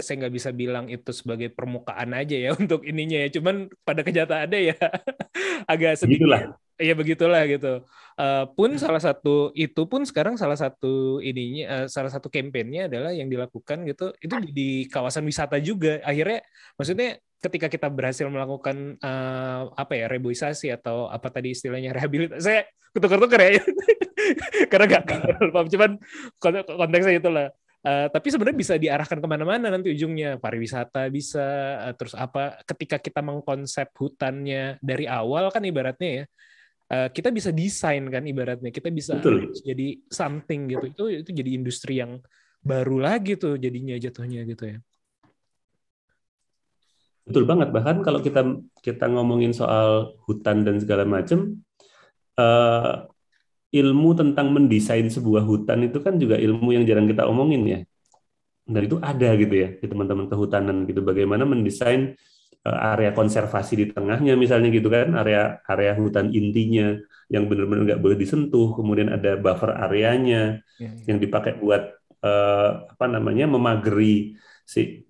saya nggak bisa bilang itu sebagai permukaan aja ya untuk ininya ya, cuman pada kenyataannya ya agak sedikit. Iya begitulah gitu. Salah satu kampanyenya adalah yang dilakukan gitu, itu di kawasan wisata juga. Akhirnya maksudnya ketika kita berhasil melakukan reboisasi atau apa tadi istilahnya rehabilitasi, saya ketukar-tukar ya karena nggak paham, cuman konteksnya itulah. Tapi sebenarnya bisa diarahkan kemana-mana nanti ujungnya, pariwisata bisa, terus ketika kita mengkonsep hutannya dari awal kan ibaratnya ya, kita bisa desain kan ibaratnya, kita bisa jadi something gitu, itu jadi industri yang baru lagi tuh jadinya jatuhnya gitu ya. Betul banget. Bahkan kalau kita ngomongin soal hutan dan segala macam, ilmu tentang mendesain sebuah hutan itu kan juga ilmu yang jarang kita omongin ya. Dan itu ada gitu ya di teman-teman kehutanan gitu. Bagaimana mendesain area konservasi di tengahnya misalnya gitu kan, area hutan intinya yang benar-benar nggak boleh disentuh. Kemudian ada buffer areanya yang dipakai buat memageri si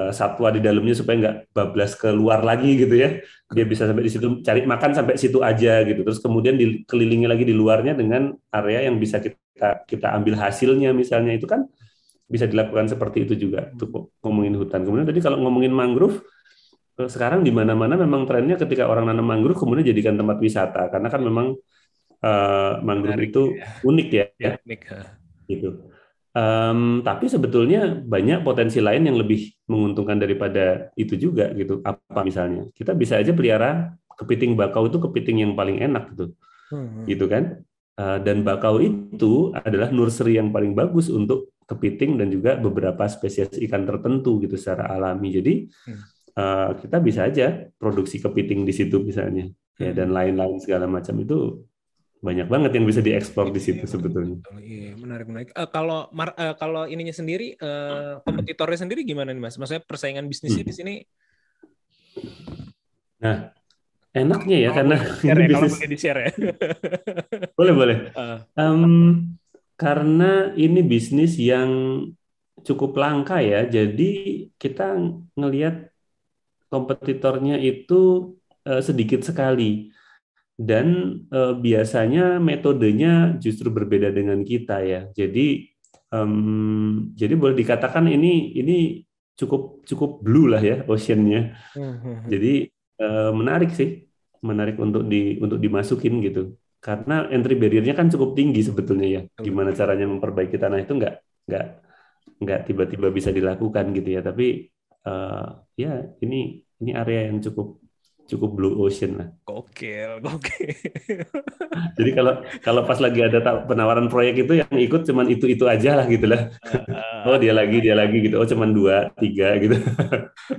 satwa di dalamnya supaya nggak bablas keluar lagi gitu ya. Dia bisa sampai di situ cari makan sampai situ aja gitu. Terus kemudian dikelilingi lagi di luarnya dengan area yang bisa kita ambil hasilnya misalnya. Itu kan bisa dilakukan seperti itu juga untuk ngomongin hutan. Kemudian tadi kalau ngomongin mangrove, sekarang di mana-mana memang trennya ketika orang nanam mangrove kemudian jadikan tempat wisata, karena kan memang mangrove itu unik ya. Gitu. Tapi sebetulnya banyak potensi lain yang lebih menguntungkan daripada itu juga gitu. Apa misalnya? Kita bisa aja pelihara kepiting bakau, itu kepiting yang paling enak gitu kan. Dan bakau itu adalah nursery yang paling bagus untuk kepiting dan juga beberapa spesies ikan tertentu gitu secara alami. Jadi kita bisa aja produksi kepiting di situ misalnya, ya, dan lain-lain segala macam. Itu banyak banget yang bisa dieksplor di situ sebetulnya. Iya, menarik. Kalau ininya sendiri, kompetitornya sendiri gimana nih Mas? Maksudnya persaingan bisnisnya di sini? Nah, enaknya ya karena ini bisnis. Kalau boleh di-share ya. Boleh. Karena ini bisnis yang cukup langka ya, jadi kita ngelihat kompetitornya itu sedikit sekali. Dan biasanya metodenya justru berbeda dengan kita ya. Jadi Jadi boleh dikatakan ini cukup blue lah ya ocean-nya. Jadi menarik sih, menarik untuk dimasukin gitu. Karena entry barrier-nya kan cukup tinggi sebetulnya ya. Gimana caranya memperbaiki tanah itu nggak tiba-tiba bisa dilakukan gitu ya. Tapi ya ini area yang cukup blue ocean lah. Gokil. Jadi kalau pas lagi ada penawaran proyek itu yang ikut cuman itu aja lah gitu lah. Oh dia lagi gitu. Oh cuman 2, 3 gitu.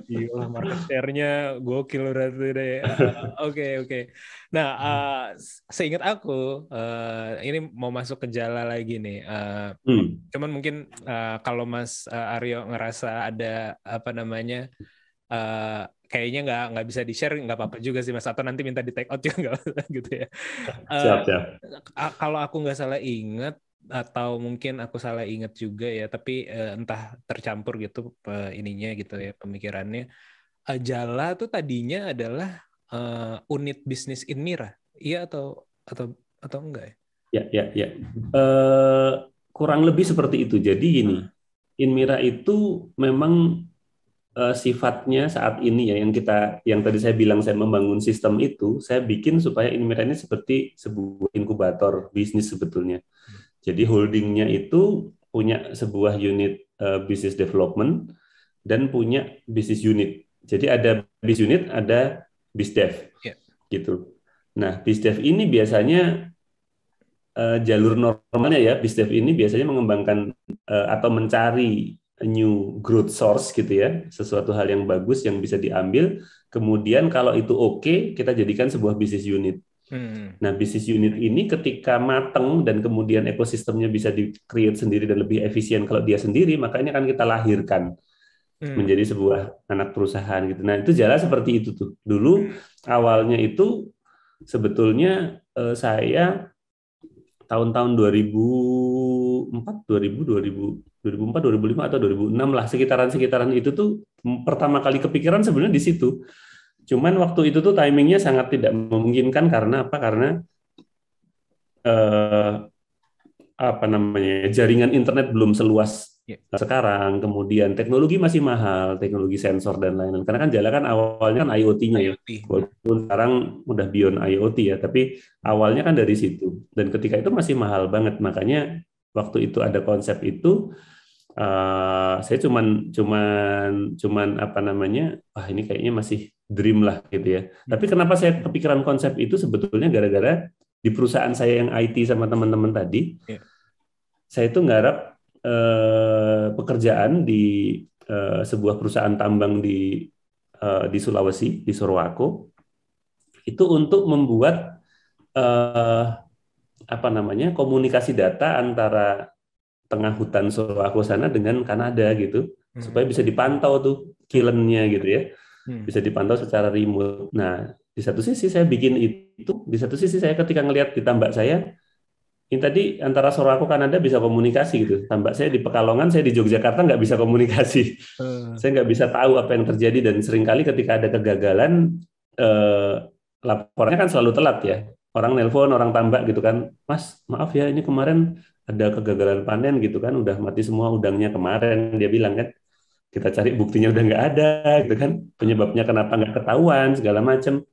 Gila, market share-nya gokil berarti deh. Oke. Nah, seingat aku ini mau masuk ke Jala lagi nih. Cuman mungkin kalau Mas Aryo ngerasa ada apa namanya kayaknya nggak bisa di-share, nggak apa-apa juga sih Mas, atau nanti minta di take out juga nggak apa-apa gitu ya. Siap. Kalau aku nggak salah ingat, atau mungkin aku salah ingat juga ya, tapi entah tercampur gitu ininya gitu ya pemikirannya. Jala tuh tadinya adalah unit bisnis Inmira, iya atau enggak ya? Ya. Kurang lebih seperti itu. Jadi gini, Inmira itu memang sifatnya saat ini ya yang tadi saya bilang saya membangun sistem itu, saya bikin supaya Inmira ini seperti sebuah inkubator bisnis sebetulnya. Jadi holdingnya itu punya sebuah unit business development dan punya business unit. Jadi ada business unit, ada BizDev, gitu. Nah, BizDev ini biasanya jalur normalnya ya, BizDev ini biasanya mengembangkan atau mencari new growth source gitu ya, sesuatu hal yang bagus yang bisa diambil, kemudian kalau itu oke, kita jadikan sebuah business unit. Nah, business unit ini ketika matang dan kemudian ekosistemnya bisa di-create sendiri dan lebih efisien kalau dia sendiri, maka ini akan kita lahirkan menjadi sebuah anak perusahaan gitu. Nah, itu Jala seperti itu tuh. Dulu awalnya itu sebetulnya saya tahun-tahun 2004, 2005 atau 2006 lah, sekitaran itu tuh pertama kali kepikiran sebenarnya di situ. Cuman waktu itu tuh timingnya sangat tidak memungkinkan karena apa? Karena jaringan internet belum seluas sekarang, kemudian teknologi masih mahal, teknologi sensor dan lain-lain. Karena kan Jala kan awalnya kan IoT-nya ya, walaupun sekarang udah beyond IoT ya, tapi awalnya kan dari situ. Dan ketika itu masih mahal banget, makanya waktu itu ada konsep itu, saya cuman apa namanya, wah ini kayaknya masih dream lah gitu ya. Tapi kenapa saya kepikiran konsep itu sebetulnya gara-gara di perusahaan saya yang IT sama teman-teman tadi, saya itu nggarap pekerjaan di sebuah perusahaan tambang di Sulawesi, di Sorowako, itu untuk membuat komunikasi data antara tengah hutan Sorowako sana dengan Kanada gitu, supaya bisa dipantau tuh killennya gitu ya, bisa dipantau secara remote. Nah, di satu sisi saya bikin itu, di satu sisi saya ketika ngelihat di tambak saya, ini tadi antara Sorowako Kanada bisa komunikasi gitu. Tambak saya di Pekalongan, saya di Yogyakarta nggak bisa komunikasi. Saya nggak bisa tahu apa yang terjadi, dan seringkali ketika ada kegagalan, laporannya kan selalu telat ya. Orang nelpon, orang tambak gitu kan, Mas, maaf ya ini kemarin ada kegagalan panen gitu kan, udah mati semua udangnya kemarin, dia bilang kan. Kita cari buktinya udah nggak ada gitu kan, penyebabnya kenapa nggak ketahuan, segala macam.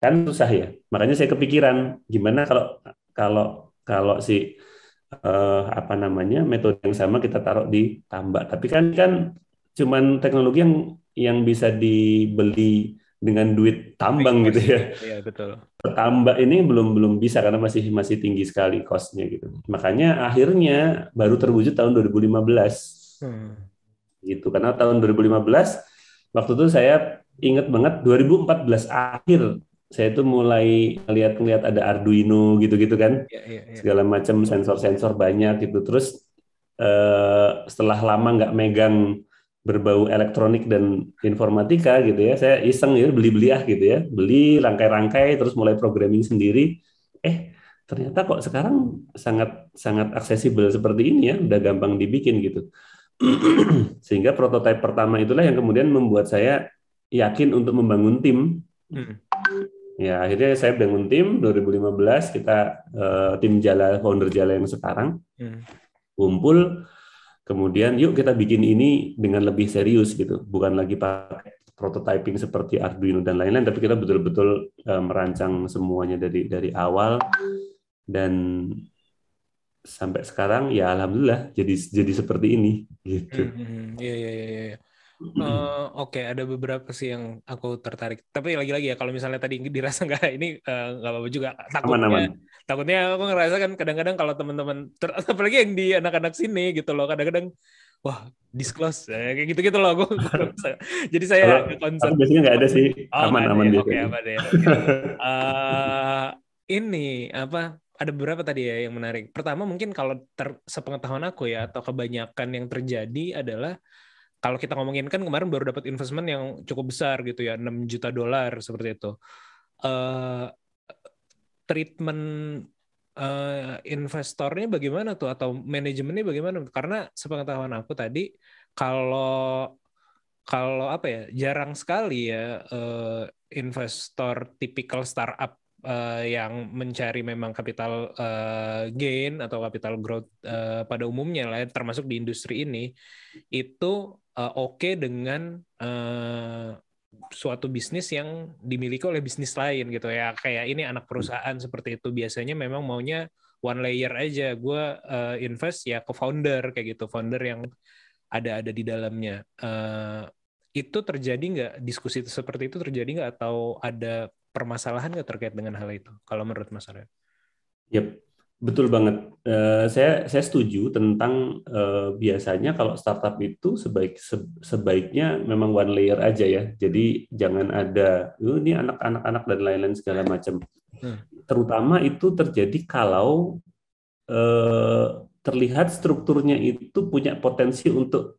Kan susah ya. Makanya saya kepikiran, gimana kalau si metode yang sama kita taruh di tambak, tapi kan cuman teknologi yang bisa dibeli dengan duit tambang gitu ya. Iya, betul. Tambak ini belum bisa karena masih tinggi sekali cost-nya gitu. Makanya akhirnya baru terwujud tahun 2015. Gitu. Karena tahun 2015 waktu itu saya ingat banget 2014 akhir saya itu mulai ngeliat ada Arduino gitu-gitu kan, segala macam sensor-sensor banyak gitu. Terus setelah lama nggak megang berbau elektronik dan informatika gitu ya, saya iseng ya beli-beli gitu ya, beli rangkai-rangkai terus mulai programming sendiri. Ternyata kok sekarang sangat aksesibel seperti ini ya, udah gampang dibikin gitu. Sehingga prototipe pertama itulah yang kemudian membuat saya yakin untuk membangun tim. Ya, akhirnya saya bangun tim 2015, kita tim Jala, founder Jala yang sekarang. kumpul, kemudian yuk kita bikin ini dengan lebih serius gitu, bukan lagi pakai prototyping seperti Arduino dan lain-lain, tapi kita betul-betul merancang semuanya dari awal, dan sampai sekarang ya alhamdulillah jadi seperti ini gitu. Iya. Oke, ada beberapa sih yang aku tertarik. Tapi lagi-lagi ya, kalau misalnya tadi dirasa nggak ini nggak apa-apa juga. Aman. Takutnya aku ngerasa kan kadang-kadang kalau teman-teman, apalagi yang di anak-anak sini gitu loh, kadang-kadang wah disclose kayak gitu-gitu loh. Aku jadi saya Kalau agak concern. aku biasanya nggak ada sih, aman-aman ya? biasanya. Oke, aman ya. Ini apa? Ada beberapa tadi ya yang menarik. Pertama mungkin kalau sepengetahuan aku ya, atau kebanyakan yang terjadi adalah kalau kita ngomongin kan kemarin baru dapat investment yang cukup besar gitu ya, $6 juta seperti itu. Treatment investornya bagaimana tuh, atau manajemennya bagaimana? Karena sepengetahuan aku tadi kalau apa ya, jarang sekali ya investor tipikal startup yang mencari memang capital gain atau capital growth pada umumnya lah, termasuk di industri ini, itu oke dengan suatu bisnis yang dimiliki oleh bisnis lain gitu ya. Kayak ini anak perusahaan seperti itu biasanya memang maunya one layer aja. Gue invest ya ke founder kayak gitu, founder yang ada di dalamnya. Itu terjadi nggak, diskusi seperti itu terjadi nggak, atau ada permasalahan nggak terkait dengan hal itu kalau menurut Mas Aryo? Yep, betul banget. Saya setuju tentang biasanya kalau startup itu sebaiknya memang one layer aja ya. Jadi jangan ada ini anak-anak dan lain-lain segala macam. Terutama itu terjadi kalau terlihat strukturnya itu punya potensi untuk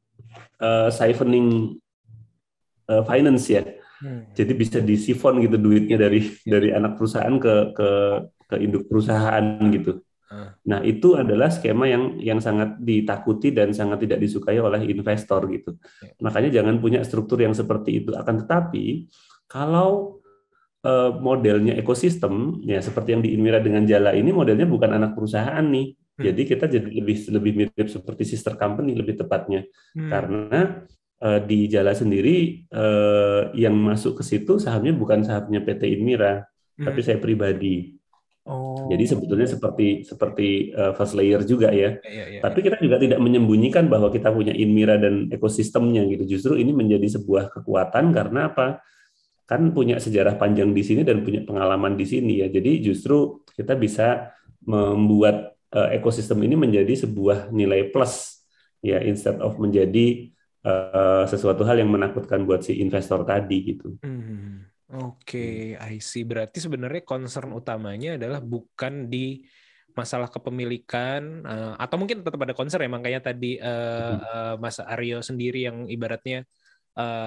siphoning finance ya. Jadi bisa disifon gitu duitnya dari anak perusahaan ke induk perusahaan gitu. Nah, itu adalah skema yang sangat ditakuti dan sangat tidak disukai oleh investor gitu. Makanya jangan punya struktur yang seperti itu. Akan tetapi kalau modelnya ekosistem ya seperti yang di Inmira dengan Jala ini, modelnya bukan anak perusahaan nih. Jadi kita jadi lebih mirip seperti sister company lebih tepatnya. Karena di Jala sendiri yang masuk ke situ sahamnya bukan sahamnya PT Inmira, tapi saya pribadi. Jadi sebetulnya seperti first layer juga ya. Tapi kita juga tidak menyembunyikan bahwa kita punya Inmira dan ekosistemnya gitu. Justru ini menjadi sebuah kekuatan karena apa? Kan punya sejarah panjang di sini dan punya pengalaman di sini ya. Jadi justru kita bisa membuat ekosistem ini menjadi sebuah nilai plus ya, instead of menjadi sesuatu hal yang menakutkan buat si investor tadi gitu. Oke, I see. Berarti sebenarnya concern utamanya adalah bukan di masalah kepemilikan, atau mungkin tetap ada concern ya, makanya tadi Mas Aryo sendiri yang ibaratnya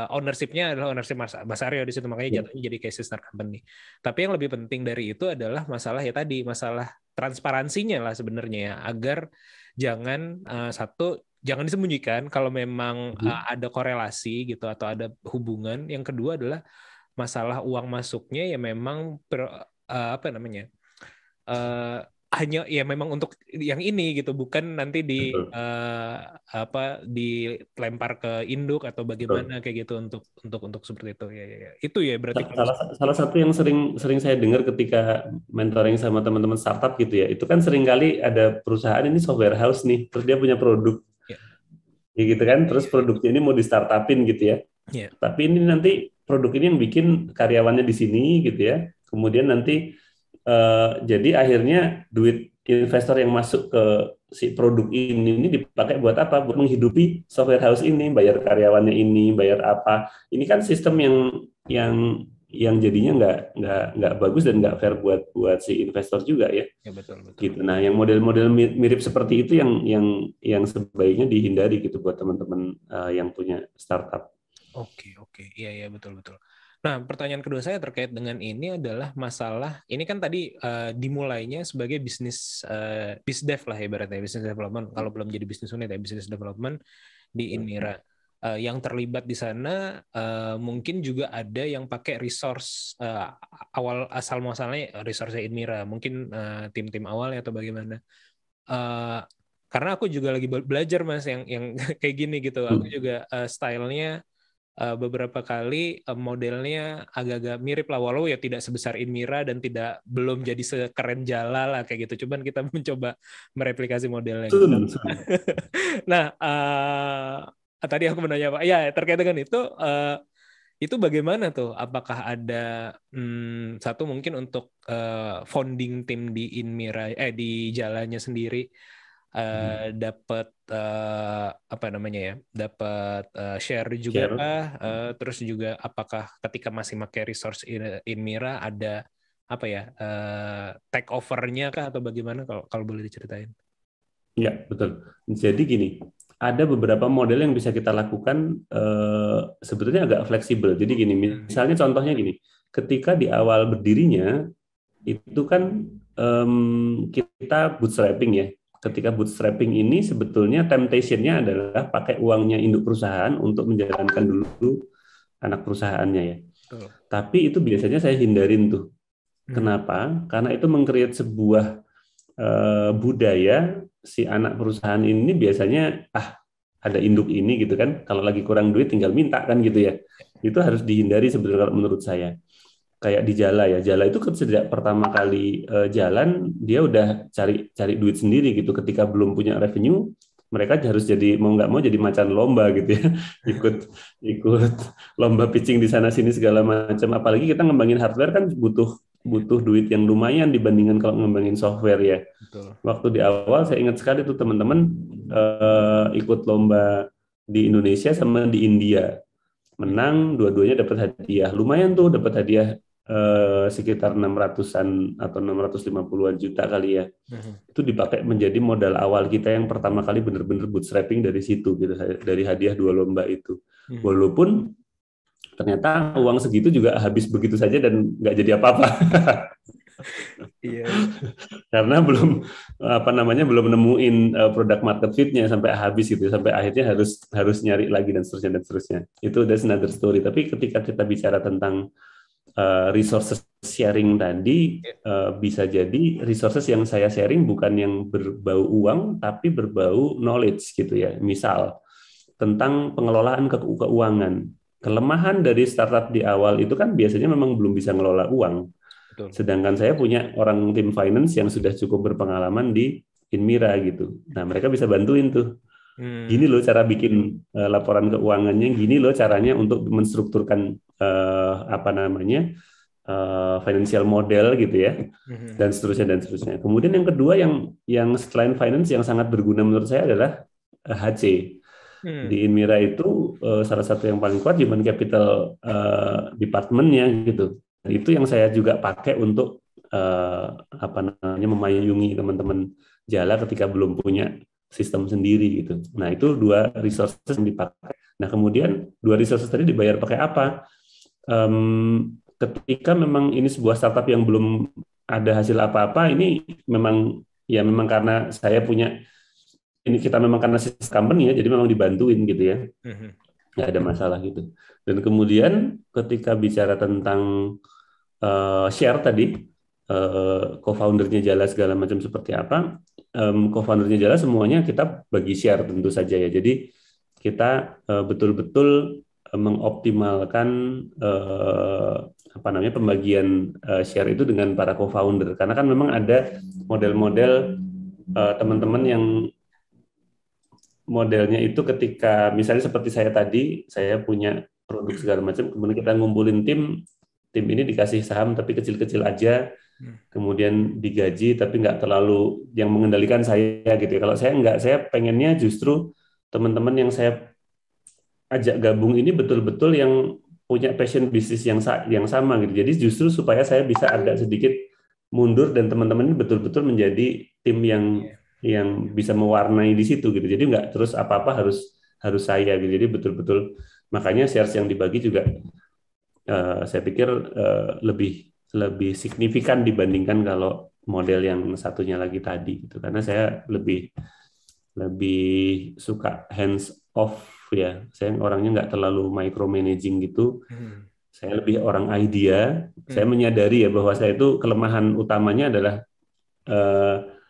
ownership-nya adalah ownership Mas Aryo di situ, makanya jatuhnya jadi kayak sister company. Tapi yang lebih penting dari itu adalah masalah ya tadi, masalah transparansinya lah sebenarnya ya, agar jangan jangan disembunyikan kalau memang ada korelasi gitu atau ada hubungan. Yang kedua adalah masalah uang masuknya ya memang hanya ya memang untuk yang ini gitu, bukan nanti dilempar ke induk atau bagaimana kayak gitu untuk seperti itu ya. Itu ya berarti salah satu yang sering saya dengar ketika mentoring sama teman-teman startup gitu ya, itu kan sering kali ada perusahaan ini software house nih, terus dia punya produk ya gitu kan, terus produknya ini mau di startupin gitu ya. Tapi ini nanti produk ini yang bikin karyawannya di sini gitu ya. Kemudian nanti jadi akhirnya duit investor yang masuk ke si produk ini dipakai buat apa? Buat menghidupi software house ini, bayar karyawannya ini, bayar apa? Ini kan sistem yang jadinya nggak bagus dan nggak fair buat si investor juga ya. Betul. Gitu. Nah, yang model-model mirip seperti itu yang sebaiknya dihindari gitu buat teman-teman yang punya startup. Oke, iya betul. Nah, pertanyaan kedua saya terkait dengan ini adalah masalah, ini kan tadi dimulainya sebagai bisnis bisdev lah ibaratnya, business development, kalau belum jadi bisnis unit ya, business development di Inmira. Yang terlibat di sana mungkin juga ada yang pakai resource awal asal muasalnya resource Inmira, mungkin tim-tim awalnya atau bagaimana. karena aku juga lagi belajar Mas yang kayak gini gitu. Aku juga stylenya beberapa kali modelnya agak-agak mirip lah, walau ya tidak sebesar Inmira dan belum jadi sekeren Jala lah kayak gitu. Cuman kita mencoba mereplikasi modelnya gitu. Nah, tadi aku menanya Pak, ya terkait dengan itu bagaimana tuh? Apakah ada satu mungkin untuk founding tim di Inmira di Jalanya sendiri dapat apa namanya ya, dapat share juga kah? Terus juga apakah ketika masih pakai resource Inmira ada apa ya take over-nya kah atau bagaimana kalau boleh diceritain? Ya betul. Jadi gini, ada beberapa model yang bisa kita lakukan sebetulnya agak fleksibel. Jadi gini, misalnya contohnya gini, ketika di awal berdirinya itu kan kita bootstrapping ya. Ketika bootstrapping ini sebetulnya temptation-nya adalah pakai uangnya induk perusahaan untuk menjalankan dulu anak perusahaannya ya. Tapi itu biasanya saya hindarin tuh. Kenapa? Karena itu meng-create sebuah budaya si anak perusahaan ini biasanya ada induk ini gitu kan, kalau lagi kurang duit tinggal minta kan gitu ya. Itu harus dihindari sebetulnya kalau menurut saya. Kayak di Jala ya, Jala itu sejak pertama kali jalan dia udah cari duit sendiri gitu. Ketika belum punya revenue, mereka harus jadi mau nggak mau jadi macan lomba gitu ya, ikut lomba pitching di sana sini segala macam. Apalagi kita ngembangin hardware kan butuh duit yang lumayan dibandingkan kalau ngembangin software ya. Betul. Waktu di awal saya ingat sekali tuh teman-teman ikut lomba di Indonesia sama di India, menang dua-duanya dapat hadiah, lumayan tuh dapat hadiah sekitar 600-an atau 650-an juta kali ya. Itu dipakai menjadi modal awal kita yang pertama kali benar-benar bootstrapping dari situ gitu, dari hadiah 2 lomba itu. Walaupun ternyata uang segitu juga habis begitu saja dan nggak jadi apa-apa. Iya. Karena belum belum nemuin produk market fit-nya sampai habis gitu, sampai akhirnya harus nyari lagi dan seterusnya. Itu that's another story. Tapi ketika kita bicara tentang resources sharing tadi, bisa jadi resources yang saya sharing bukan yang berbau uang tapi berbau knowledge gitu ya. Misal tentang pengelolaan keuangan. Kelemahan dari startup di awal itu kan biasanya memang belum bisa ngelola uang. Betul. Sedangkan saya punya orang tim finance yang sudah cukup berpengalaman di Inmira gitu. Nah, mereka bisa bantuin tuh. Gini loh cara bikin laporan keuangannya, gini loh caranya untuk menstrukturkan financial model gitu ya, dan seterusnya. Kemudian yang kedua yang selain finance yang sangat berguna menurut saya adalah HC. Di Inmira itu salah satu yang paling kuat human capital department-nya gitu. Dan itu yang saya juga pakai untuk memayungi teman-teman Jala ketika belum punya sistem sendiri gitu. Nah, itu 2 resources yang dipakai. Nah, kemudian 2 resources tadi dibayar pakai apa? Ketika memang ini sebuah startup yang belum ada hasil apa-apa, ini memang karena saya punya ini kita memang karena sistem company ya, jadi memang dibantuin gitu ya. Nggak ada masalah gitu. Dan kemudian ketika bicara tentang share tadi, co-foundernya Jala segala macam seperti apa, co-foundernya Jala semuanya kita bagi share tentu saja ya. Jadi kita betul-betul mengoptimalkan pembagian share itu dengan para co-founder, karena kan memang ada model-model teman-teman yang modelnya itu ketika misalnya seperti saya tadi, saya punya produk segala macam, kemudian kita ngumpulin tim ini dikasih saham tapi kecil-kecil aja, kemudian digaji tapi nggak terlalu yang mengendalikan saya gitu ya. Kalau saya nggak, saya pengennya justru teman-teman yang saya ajak gabung ini betul-betul yang punya passion bisnis yang sama gitu. Jadi justru supaya saya bisa agak sedikit mundur dan teman-teman ini betul-betul menjadi tim yang bisa mewarnai di situ gitu. Jadi nggak terus apa-apa harus saya gitu. Jadi betul-betul makanya shares yang dibagi juga saya pikir lebih signifikan dibandingkan kalau model yang satunya lagi tadi gitu. Karena saya lebih suka hands off ya. Saya orangnya nggak terlalu micromanaging gitu. Saya lebih orang idea. Saya menyadari ya bahwa saya itu kelemahan utamanya adalah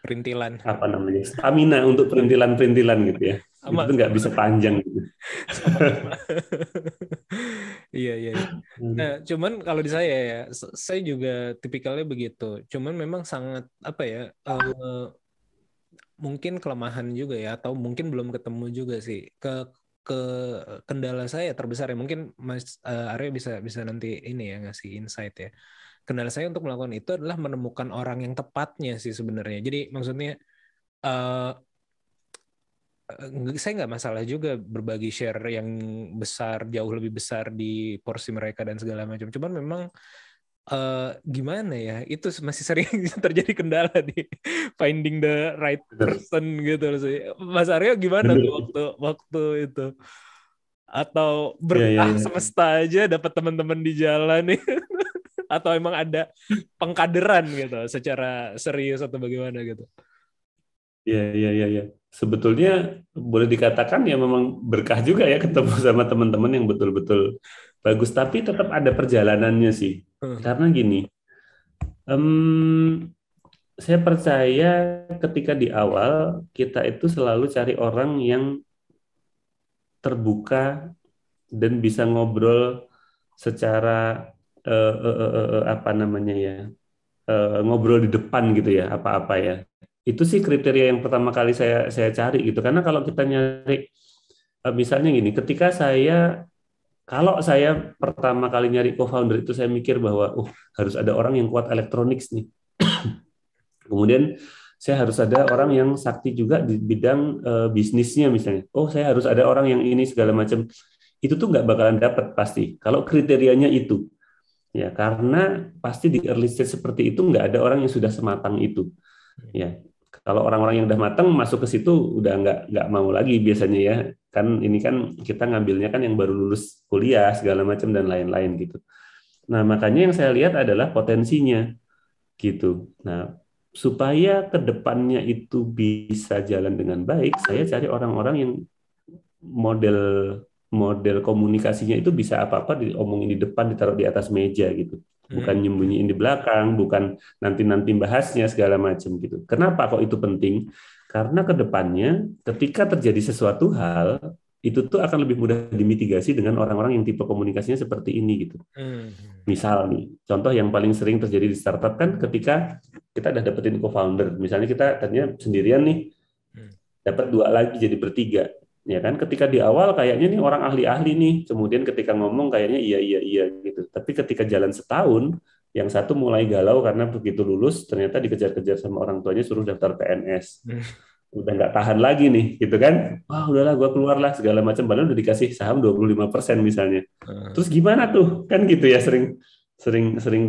Perintilan. apa namanya, stamina untuk perintilan-perintilan gitu ya. Itu tuh nggak bisa panjang gitu. Iya. Nah, cuman kalau di saya ya, saya juga tipikalnya begitu. Cuman memang sangat apa ya, mungkin kelemahan juga ya, atau mungkin belum ketemu juga sih. Ke kendala saya terbesar ya, mungkin Mas Arya bisa nanti ini ya ngasih insight ya. Kendala saya untuk melakukan itu adalah menemukan orang yang tepatnya sih sebenarnya. Jadi maksudnya saya nggak masalah juga berbagi share yang besar, jauh lebih besar di porsi mereka dan segala macam. Cuman memang gimana ya, itu masih sering terjadi kendala di finding the right person gitu loh sih. Mas Aryo gimana tuh waktu itu? Atau berkah semesta aja dapat teman-teman di jalan nih? Atau emang ada pengkaderan gitu secara serius atau bagaimana gitu? Iya. Sebetulnya boleh dikatakan ya memang berkah juga ya ketemu sama teman-teman yang betul-betul bagus, tapi tetap ada perjalanannya sih. Karena gini, saya percaya ketika di awal kita itu selalu cari orang yang terbuka dan bisa ngobrol secara apa namanya ya, ngobrol di depan gitu ya, apa-apa ya. Itu sih kriteria yang pertama kali saya cari gitu. Karena kalau kita nyari, misalnya gini, kalau saya pertama kali nyari co-founder itu saya mikir bahwa harus ada orang yang kuat elektronik nih. Kemudian saya harus ada orang yang sakti juga di bidang bisnisnya misalnya. Saya harus ada orang yang ini segala macam. Itu tuh nggak bakalan dapat pasti. Kalau kriterianya itu, ya karena pasti di early stage seperti itu nggak ada orang yang sudah sematang itu. Ya, kalau orang-orang yang udah matang masuk ke situ udah nggak mau lagi biasanya ya. Kan ini kan kita ngambilnya kan yang baru lulus kuliah segala macam dan lain-lain gitu. Nah, makanya yang saya lihat adalah potensinya gitu. Nah, supaya ke depannya itu bisa jalan dengan baik, saya cari orang-orang yang model komunikasinya itu bisa apa-apa diomongin di depan, ditaruh di atas meja gitu. Bukan nyembunyiin di belakang, bukan nanti-nanti bahasnya segala macam gitu. Kenapa kok itu penting? Karena ke depannya ketika terjadi sesuatu hal, itu tuh akan lebih mudah dimitigasi dengan orang-orang yang tipe komunikasinya seperti ini gitu. Misal nih, contoh yang paling sering terjadi di startup kan ketika kita udah dapetin co-founder, misalnya kita tadinya sendirian nih, dapat 2 lagi jadi bertiga, ya kan? Ketika di awal kayaknya nih orang ahli-ahli nih, kemudian ketika ngomong kayaknya iya gitu. Tapi ketika jalan setahun, yang satu mulai galau karena begitu lulus ternyata dikejar-kejar sama orang tuanya suruh daftar PNS. Udah nggak tahan lagi nih, gitu kan? Udahlah, gue keluar lah segala macam. Padahal udah dikasih saham 25% misalnya. Terus gimana tuh? Kan gitu ya, sering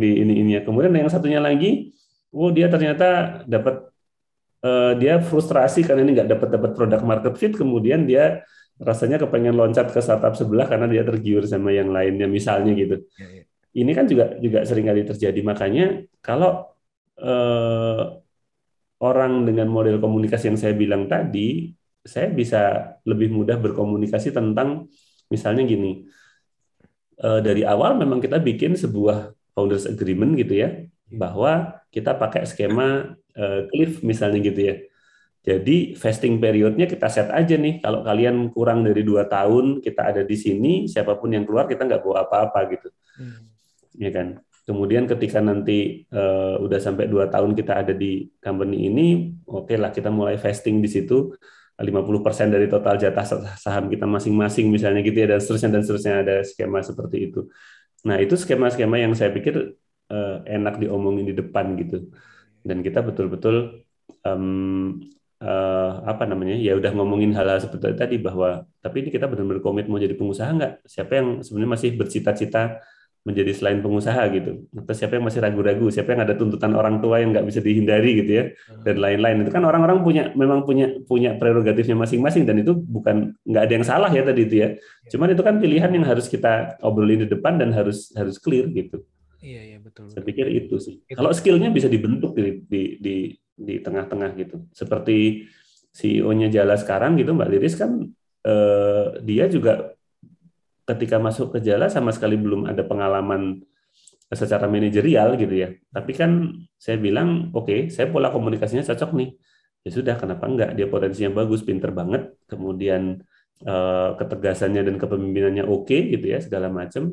di ini ya. Kemudian yang satunya lagi, dia ternyata dapat dia frustrasi karena ini nggak dapat product market fit. Kemudian dia rasanya kepengen loncat ke startup sebelah karena dia tergiur sama yang lainnya misalnya gitu. Ini kan juga sering kali terjadi. Makanya kalau orang dengan model komunikasi yang saya bilang tadi, saya bisa lebih mudah berkomunikasi tentang misalnya gini, dari awal memang kita bikin sebuah founders agreement gitu ya, bahwa kita pakai skema cliff misalnya gitu ya. Jadi vesting periodnya kita set aja nih, kalau kalian kurang dari 2 tahun kita ada di sini, siapapun yang keluar kita nggak bawa apa-apa gitu, ya kan. Kemudian ketika nanti udah sampai 2 tahun kita ada di company ini, oke lah kita mulai vesting di situ 50% dari total jatah saham kita masing-masing misalnya gitu ya, dan seterusnya ada skema seperti itu. Nah, itu skema-skema yang saya pikir enak diomongin di depan gitu. Dan kita betul-betul apa namanya? Ya udah ngomongin hal-hal seperti tadi bahwa tapi ini kita benar-benar komit mau jadi pengusaha nggak? Siapa yang sebenarnya masih bercita-cita menjadi selain pengusaha gitu, atau siapa yang masih ragu-ragu, siapa yang ada tuntutan orang tua yang nggak bisa dihindari gitu ya, dan lain-lain. Itu kan orang-orang memang punya prerogatifnya masing-masing, dan itu bukan nggak ada yang salah ya tadi itu ya, cuman itu kan pilihan yang harus kita obrolin di depan dan harus clear gitu. Iya betul. Saya pikir itu sih. Kalau skillnya bisa dibentuk di tengah-tengah gitu, seperti CEO-nya Jala sekarang gitu, Mbak Liris kan dia juga ketika masuk ke Jala sama sekali belum ada pengalaman secara manajerial gitu ya. Tapi kan saya bilang, oke, saya pola komunikasinya cocok nih. Ya sudah, kenapa enggak? Dia potensinya bagus, pinter banget, kemudian ketegasannya dan kepemimpinannya oke gitu ya, segala macam.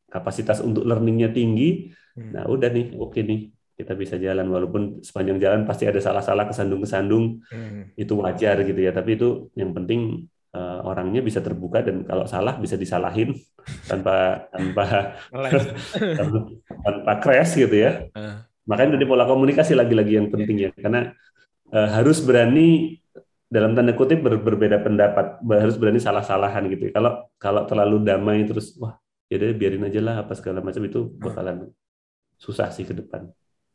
Kapasitas untuk learningnya tinggi. Nah, udah nih, oke nih. Kita bisa jalan, walaupun sepanjang jalan pasti ada salah-salah, kesandung-kesandung, itu wajar gitu ya. Tapi itu yang penting orangnya bisa terbuka dan kalau salah bisa disalahin tanpa tanpa crash gitu ya. Makanya dari pola komunikasi lagi-lagi yang penting ya, karena harus berani dalam tanda kutip berbeda pendapat, harus berani salah-salahan gitu. Kalau terlalu damai terus wah ya deh biarin aja lah apa segala macam, itu bakalan susah sih ke depan.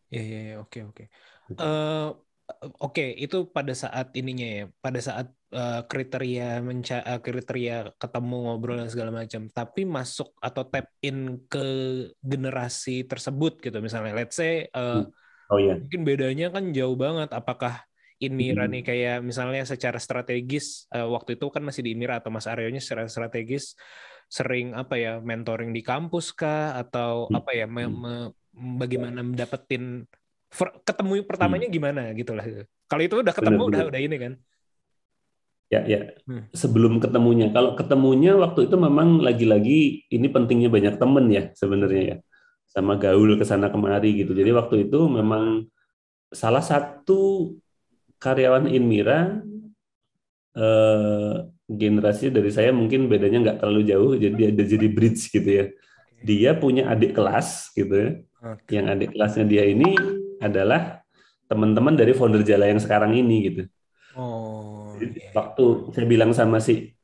Ya, oke. Oke, itu pada saat ininya ya, pada saat kriteria ketemu ngobrol dan segala macam. Tapi masuk atau tap in ke generasi tersebut gitu, misalnya let's say mungkin bedanya kan jauh banget. Apakah Inmira nih kayak misalnya secara strategis waktu itu kan masih di Inmira atau Mas Aryonya secara strategis sering mentoring di kampus kah atau bagaimana mendapetin ketemu pertamanya gimana gitu lah. Kalau itu udah ketemu udah ini kan. Ya. Sebelum ketemunya. Kalau ketemunya waktu itu memang lagi-lagi ini pentingnya banyak temen ya sebenarnya ya. Sama gaul kesana kemari gitu. Jadi waktu itu memang salah satu karyawan Inmira generasi dari saya mungkin bedanya nggak terlalu jauh, jadi ada jadi bridge gitu ya. Dia punya adik kelas gitu ya. Yang adik kelasnya dia ini adalah teman-teman dari founder Jala yang sekarang ini gitu. Jadi, waktu saya bilang sama si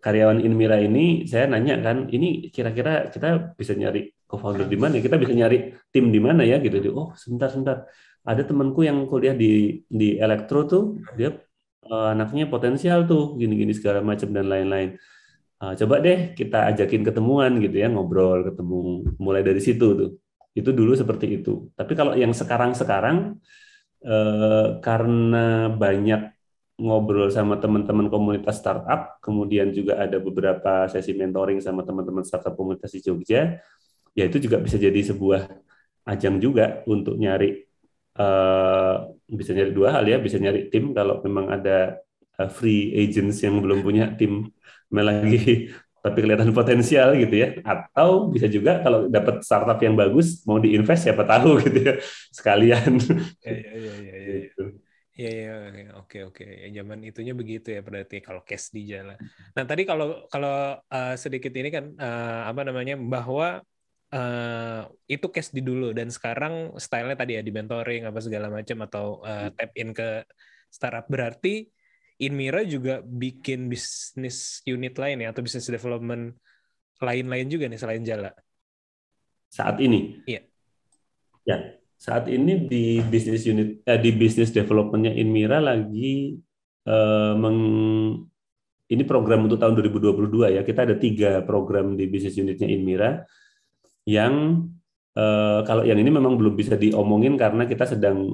karyawan Inmira ini, saya nanya kan, ini kira-kira kita bisa nyari co-founder di mana? Kita bisa nyari tim di mana ya gitu. Oh, sebentar. Ada temanku yang kuliah di elektro tuh, dia anaknya potensial tuh, gini-gini segala macam dan lain-lain. Coba deh kita ajakin ketemuan gitu ya, ngobrol, ketemu, mulai dari situ tuh. Itu dulu seperti itu. Tapi kalau yang sekarang karena banyak ngobrol sama teman-teman komunitas startup, kemudian juga ada beberapa sesi mentoring sama teman-teman startup komunitas di Jogja, ya itu juga bisa jadi sebuah ajang juga untuk nyari, bisa nyari dua hal ya, bisa nyari tim kalau memang ada free agents yang belum punya tim lagi tapi kelihatan potensial gitu ya, atau bisa juga kalau dapat startup yang bagus mau diinvest siapa tahu gitu ya sekalian. Iya, oke. Ya, zaman itunya begitu ya berarti kalau cash di jalan. Nah tadi kalau sedikit ini kan bahwa itu cash di dulu dan sekarang stylenya tadi ya di mentoring apa segala macam atau tap in ke startup, berarti Inmira juga bikin bisnis unit lain ya atau business development lain-lain juga nih selain Jala saat ini. Iya. Ya, saat ini di bisnis unit di bisnis developmentnya Inmira lagi ini program untuk tahun 2022 ya. Kita ada 3 program di bisnis unitnya Inmira yang kalau yang ini memang belum bisa diomongin karena kita sedang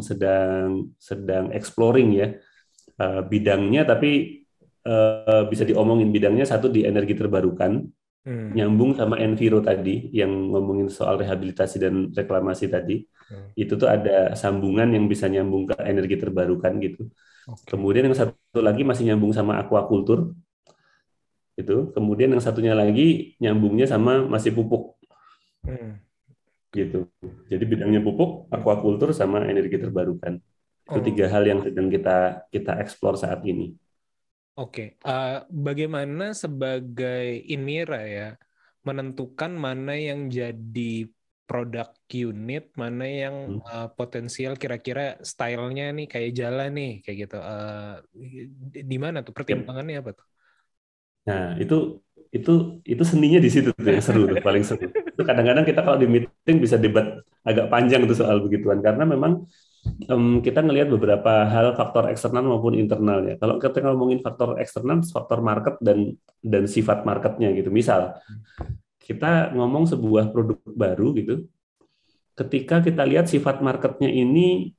exploring ya bidangnya, tapi bisa diomongin bidangnya. Satu di energi terbarukan, nyambung sama Enviro tadi yang ngomongin soal rehabilitasi dan reklamasi tadi. Itu tuh ada sambungan yang bisa nyambung ke energi terbarukan gitu. Kemudian yang satu lagi masih nyambung sama aquaculture itu. Kemudian yang satunya lagi nyambungnya sama masih pupuk. Gitu. Jadi bidangnya pupuk, aquaculture sama energi terbarukan. Itu 3 hal yang sedang kita eksplor saat ini. Oke. Bagaimana sebagai Inmira ya menentukan mana yang jadi produk unit, mana yang potensial kira-kira stylenya nih kayak Jala nih kayak gitu. Di mana tuh pertimbangannya apa tuh? Nah, itu seninya di situ tuh yang seru tuh, paling seru. Itu kadang-kadang kita kalau di meeting bisa debat agak panjang tuh soal begituan karena memang kita ngelihat beberapa hal, faktor eksternal maupun internal ya. Kalau kita ngomongin faktor eksternal, faktor market dan sifat marketnya gitu. Misal kita ngomong sebuah produk baru gitu, ketika kita lihat sifat marketnya ini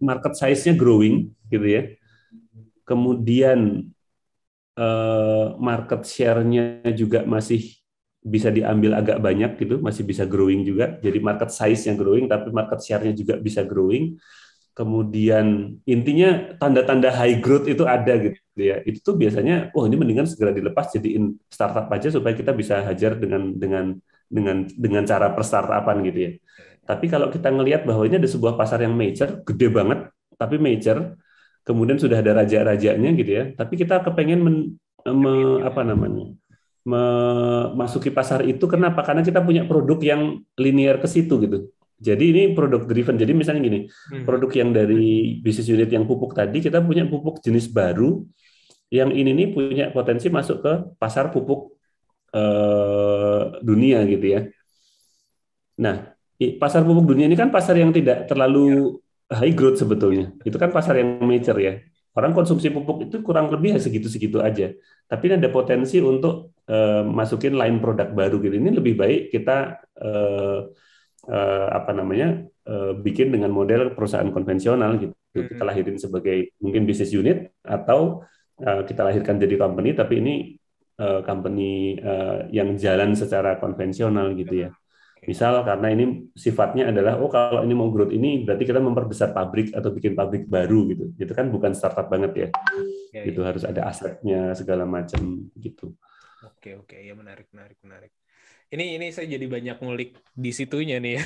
market size-nya growing gitu ya, kemudian market share-nya juga masih bisa diambil agak banyak gitu, masih bisa growing juga. Jadi market size-nya growing, tapi market share-nya juga bisa growing. Kemudian intinya tanda-tanda high growth itu ada gitu ya. Itu tuh biasanya, ini mendingan segera dilepas jadiin startup aja supaya kita bisa hajar dengan cara perstartupan gitu ya. Tapi kalau kita ngelihat bahwa ini ada sebuah pasar yang mature, gede banget, tapi mature, kemudian sudah ada raja-rajanya gitu ya. Tapi kita kepengen memasuki pasar itu, kenapa? Karena kita punya produk yang linear ke situ gitu. Jadi ini produk driven. Jadi misalnya gini, produk yang dari bisnis unit yang pupuk tadi, kita punya pupuk jenis baru yang ini nih punya potensi masuk ke pasar pupuk dunia gitu ya. Nah, pasar pupuk dunia ini kan pasar yang tidak terlalu high growth sebetulnya. Itu kan pasar yang mature ya. Orang konsumsi pupuk itu kurang lebih segitu-segitu aja. Tapi ini ada potensi untuk masukin line produk baru gitu. Ini lebih baik kita bikin dengan model perusahaan konvensional gitu. Kita lahirin sebagai mungkin bisnis unit atau kita lahirkan jadi company, tapi ini company yang jalan secara konvensional gitu ya. Misal karena ini sifatnya adalah kalau ini mau growth ini berarti kita memperbesar pabrik atau bikin pabrik baru gitu. Itu kan bukan startup banget ya. Gitu harus ada asetnya segala macam gitu. Oke, ya menarik. Ini saya jadi banyak ngulik di situnya nih,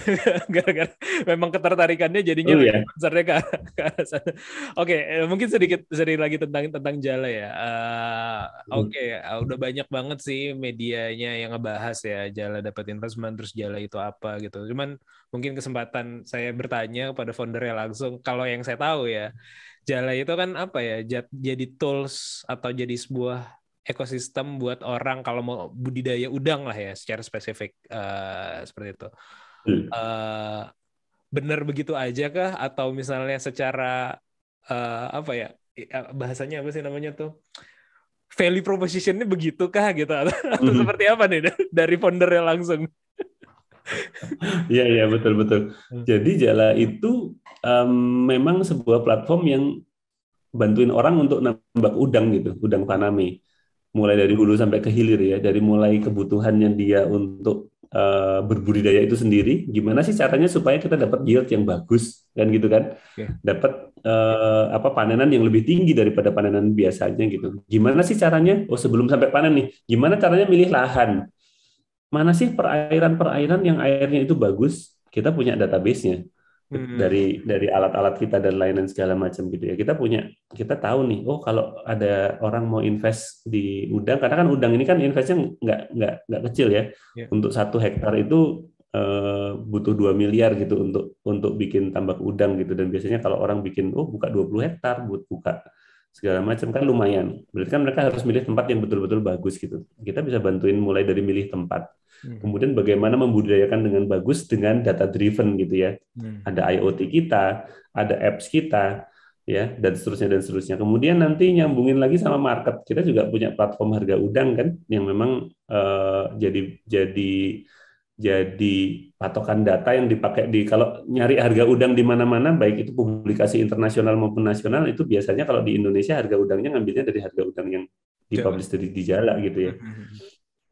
gara-gara memang ketertarikannya jadinya besarnya ke arah sana. Oke, mungkin sedikit lagi tentang Jala ya. Udah banyak banget sih medianya yang ngebahas ya Jala dapat investment, terus Jala itu apa gitu. Cuman mungkin kesempatan saya bertanya kepada foundernya langsung. Kalau yang saya tahu ya, Jala itu kan apa ya? Jadi tools atau jadi sebuah ekosistem buat orang kalau mau budidaya udang lah ya secara spesifik seperti itu. Benar begitu aja kah? Atau misalnya secara bahasanya apa sih namanya tuh? Value proposition-nya begitu kah gitu? Atau seperti apa nih dari foundernya langsung? Iya, betul. Jadi Jala itu memang sebuah platform yang bantuin orang untuk nambak udang gitu, udang faname. Mulai dari hulu sampai ke hilir ya, dari mulai kebutuhannya dia untuk berbudidaya itu sendiri, gimana sih caranya supaya kita dapat yield yang bagus kan gitu kan, dapat panenan yang lebih tinggi daripada panenan biasanya gitu. Gimana sih caranya? Sebelum sampai panen nih, gimana caranya milih lahan? Mana sih perairan yang airnya itu bagus? Kita punya database-nya. Dari alat-alat kita dan lain-lain segala macam gitu ya. Kita tahu nih, kalau ada orang mau invest di udang, karena kan udang ini kan investnya nggak kecil ya. Untuk 1 hektar itu butuh 2 miliar gitu untuk bikin tambak udang gitu. Dan biasanya kalau orang bikin buka 20 hektar, buka segala macam kan lumayan. Berarti kan mereka harus milih tempat yang betul-betul bagus gitu. Kita bisa bantuin mulai dari milih tempat. Kemudian bagaimana membudidayakan dengan bagus dengan data driven gitu ya. Ada IoT kita, ada apps kita, ya, dan seterusnya. Kemudian nanti nyambungin lagi sama market. Kita juga punya platform harga udang kan, yang memang jadi patokan data yang dipakai kalau nyari harga udang di mana-mana, baik itu publikasi internasional maupun nasional, itu biasanya kalau di Indonesia harga udangnya ngambilnya dari harga udang yang dipublish di Jala gitu ya.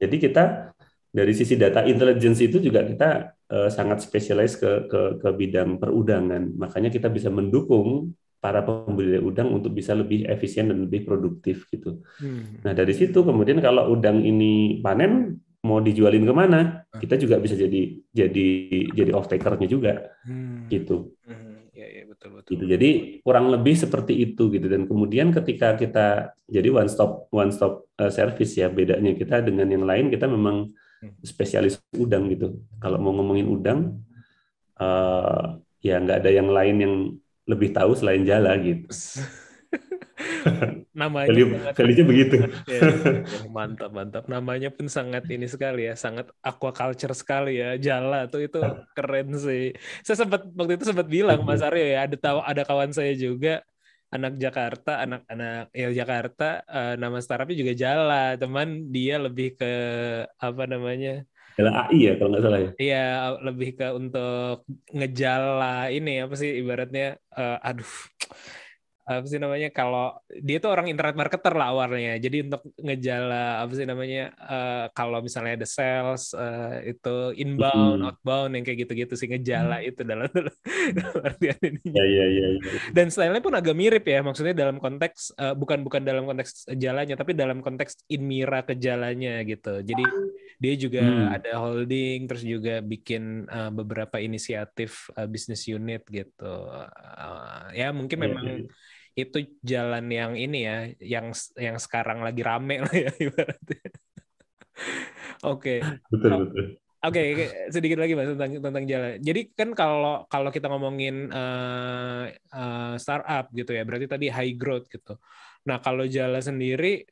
Jadi kita dari sisi data intelligence itu juga kita sangat spesialis ke bidang perudangan. Makanya kita bisa mendukung para pembudidaya udang untuk bisa lebih efisien dan lebih produktif gitu. Nah dari situ kemudian kalau udang ini panen mau dijualin kemana, kita juga bisa jadi off takernya juga gitu. Ya, betul. Gitu. Jadi kurang lebih seperti itu gitu. Dan kemudian ketika kita jadi one stop service ya, bedanya kita dengan yang lain, kita memang spesialis udang gitu. Kalau mau ngomongin udang, ya nggak ada yang lain yang lebih tahu selain Jala gitu. Namanya value-nya begitu. Ya, mantap. Namanya pun sangat ini sekali ya, sangat aquaculture sekali ya. Jala tuh itu keren sih. Saya waktu itu sempat bilang Mas Aryo ya, ada kawan saya juga anak Jakarta, anak-anak Jakarta, nama startupnya juga Jala, teman dia lebih ke apa namanya? Jala AI ya kalau nggak salah ya. Iya, lebih ke untuk ngejala ini apa sih ibaratnya, apa sih namanya, kalau dia tuh orang internet marketer lah awalnya, jadi untuk ngejala apa sih namanya, kalau misalnya ada sales itu inbound, outbound yang kayak gitu-gitu sih, ngejala itu dalam artian ini. Ya. Dan stylenya pun agak mirip ya, maksudnya dalam konteks bukan dalam konteks jalannya, tapi dalam konteks Inmira ke jalannya gitu. Jadi dia juga ada holding, terus juga bikin beberapa inisiatif bisnis unit gitu. Ya mungkin memang itu jalan yang ini ya, yang sekarang lagi rame lah ya ibaratnya. Oke. Betul. Oke, sedikit lagi Mas tentang jalan. Jadi kan kalau kita ngomongin startup gitu ya, berarti tadi high growth gitu. Nah, kalau Jala sendiri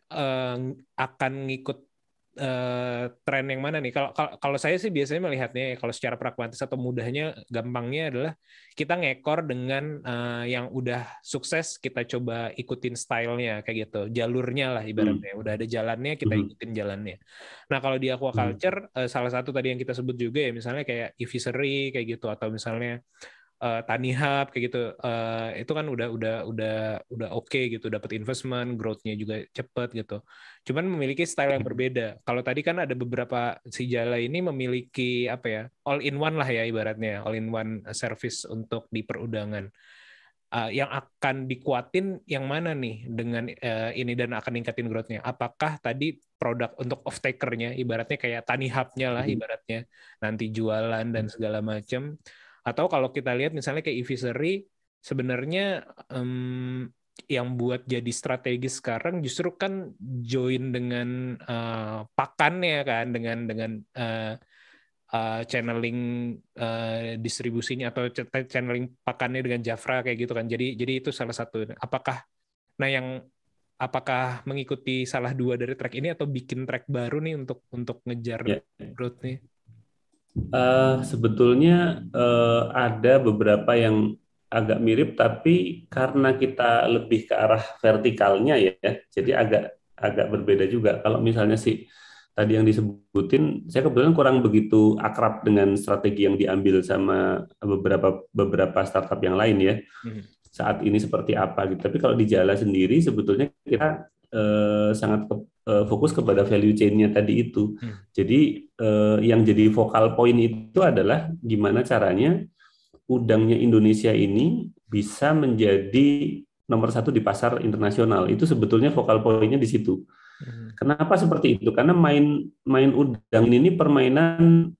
akan ngikut tren yang mana nih? Kalau saya sih biasanya melihatnya, kalau secara pragmatis atau mudahnya, gampangnya adalah kita ngekor dengan yang udah sukses, kita coba ikutin stylenya kayak gitu, jalurnya lah ibaratnya. Udah ada jalannya, kita ikutin jalannya. Nah, kalau di aquaculture, salah satu tadi yang kita sebut juga ya, misalnya kayak e-fishery kayak gitu, atau misalnya Tani Hub kayak gitu, itu kan udah oke gitu, dapat investment, growth-nya juga cepet gitu. Cuman memiliki style yang berbeda. Kalau tadi kan ada beberapa, si Jala ini memiliki apa ya, all in one lah ya ibaratnya, all in one service untuk di perundangan. Yang akan dikuatin yang mana nih dengan ini dan akan ningkatin growth-nya? Apakah tadi produk untuk off-taker-nya, ibaratnya kayak Tani Hub-nya lah ibaratnya, nanti jualan dan segala macam. Atau kalau kita lihat misalnya kayak e-fishery, sebenarnya yang buat jadi strategis sekarang justru kan join dengan pakannya kan, dengan channeling distribusinya atau channeling pakannya dengan Jafra kayak gitu kan. Jadi itu salah satu. Apakah mengikuti salah dua dari track ini atau bikin track baru nih untuk ngejar growth nih? Sebetulnya ada beberapa yang agak mirip, tapi karena kita lebih ke arah vertikalnya ya, jadi agak berbeda juga. Kalau misalnya sih tadi yang disebutin, saya kebetulan kurang begitu akrab dengan strategi yang diambil sama beberapa startup yang lain ya. Saat ini seperti apa gitu. Tapi kalau di Jala sendiri sebetulnya kita sangat fokus kepada value chain-nya tadi itu. Jadi yang jadi focal point itu adalah gimana caranya udangnya Indonesia ini bisa menjadi nomor satu di pasar internasional. Itu sebetulnya focal point-nya di situ. Kenapa seperti itu? Karena main udang ini permainan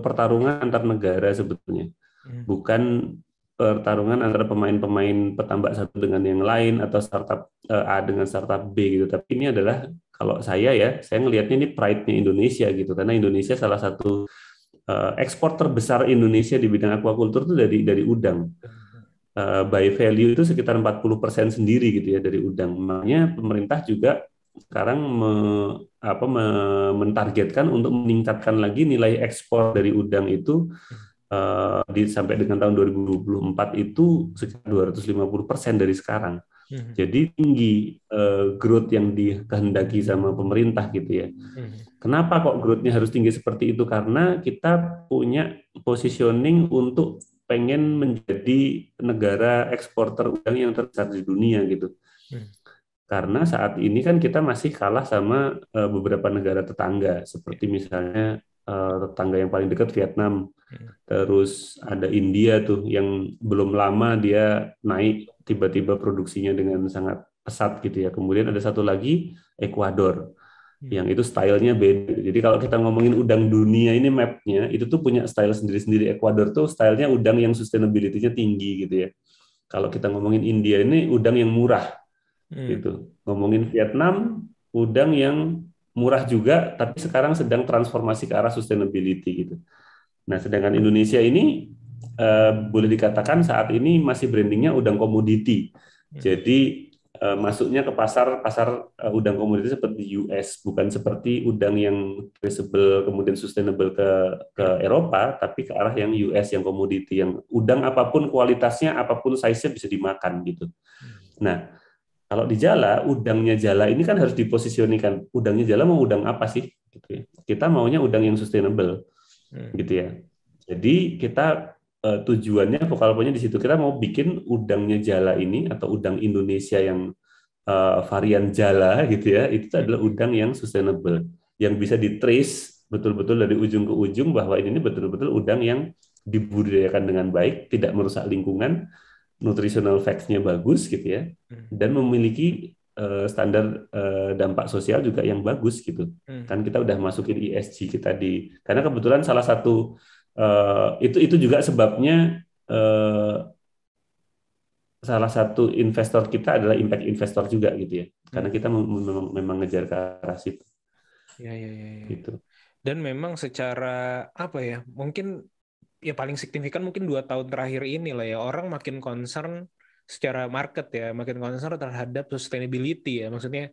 pertarungan antar negara sebetulnya. Bukan pertarungan antara pemain-pemain petambak satu dengan yang lain atau startup A dengan startup B gitu. Tapi ini adalah, kalau saya ngelihatnya ini pride-nya Indonesia gitu, karena Indonesia salah satu ekspor terbesar Indonesia di bidang aquaculture itu dari udang. By value itu sekitar 40% sendiri gitu ya dari udang. Makanya pemerintah juga sekarang mentargetkan untuk meningkatkan lagi nilai ekspor dari udang itu sampai dengan tahun 2024 itu sekitar 250% dari sekarang. Jadi tinggi growth yang dikehendaki sama pemerintah gitu ya. Kenapa kok growth-nya harus tinggi seperti itu? Karena kita punya positioning untuk pengen menjadi negara eksporter udang yang terbesar di dunia gitu. Karena saat ini kan kita masih kalah sama beberapa negara tetangga, seperti misalnya tetangga yang paling dekat Vietnam. Terus ada India tuh yang belum lama dia naik tiba-tiba produksinya dengan sangat pesat gitu ya. Kemudian ada satu lagi Ekuador yang itu stylenya beda. Jadi kalau kita ngomongin udang dunia ini mapnya itu tuh punya style sendiri-sendiri. Ekuador tuh stylenya udang yang sustainability-nya tinggi gitu ya. Kalau kita ngomongin India ini udang yang murah gitu. Ngomongin Vietnam udang yang murah juga tapi sekarang sedang transformasi ke arah sustainability gitu. Nah, sedangkan Indonesia ini boleh dikatakan saat ini masih brandingnya udang komoditi. Jadi masuknya ke pasar udang komoditi seperti US, bukan seperti udang yang traceable kemudian sustainable ke Eropa, tapi ke arah yang US yang komoditi, yang udang apapun kualitasnya, apapun size-nya bisa dimakan gitu. Nah, kalau di Jala, udangnya Jala ini kan harus diposisionikan. Udangnya Jala mau udang apa sih? Gitu ya. Kita maunya udang yang sustainable. Gitu ya. Jadi kita tujuannya vokal point-nya di situ. Kita mau bikin udangnya Jala ini atau udang Indonesia yang varian Jala gitu ya, itu adalah udang yang sustainable, yang bisa di-trace betul-betul dari ujung ke ujung bahwa ini betul-betul udang yang dibudidayakan dengan baik, tidak merusak lingkungan, nutritional facts-nya bagus gitu ya, dan memiliki standar dampak sosial juga yang bagus gitu. Kan kita udah masukin ESG kita karena kebetulan salah satu itu juga sebabnya salah satu investor kita adalah impact investor juga gitu ya, karena kita memang ngejar ke arah situ. Ya. Gitu. Dan memang secara apa ya, mungkin ya paling signifikan mungkin 2 tahun terakhir ini lah ya, orang makin concern secara market ya, makin concern terhadap sustainability ya, maksudnya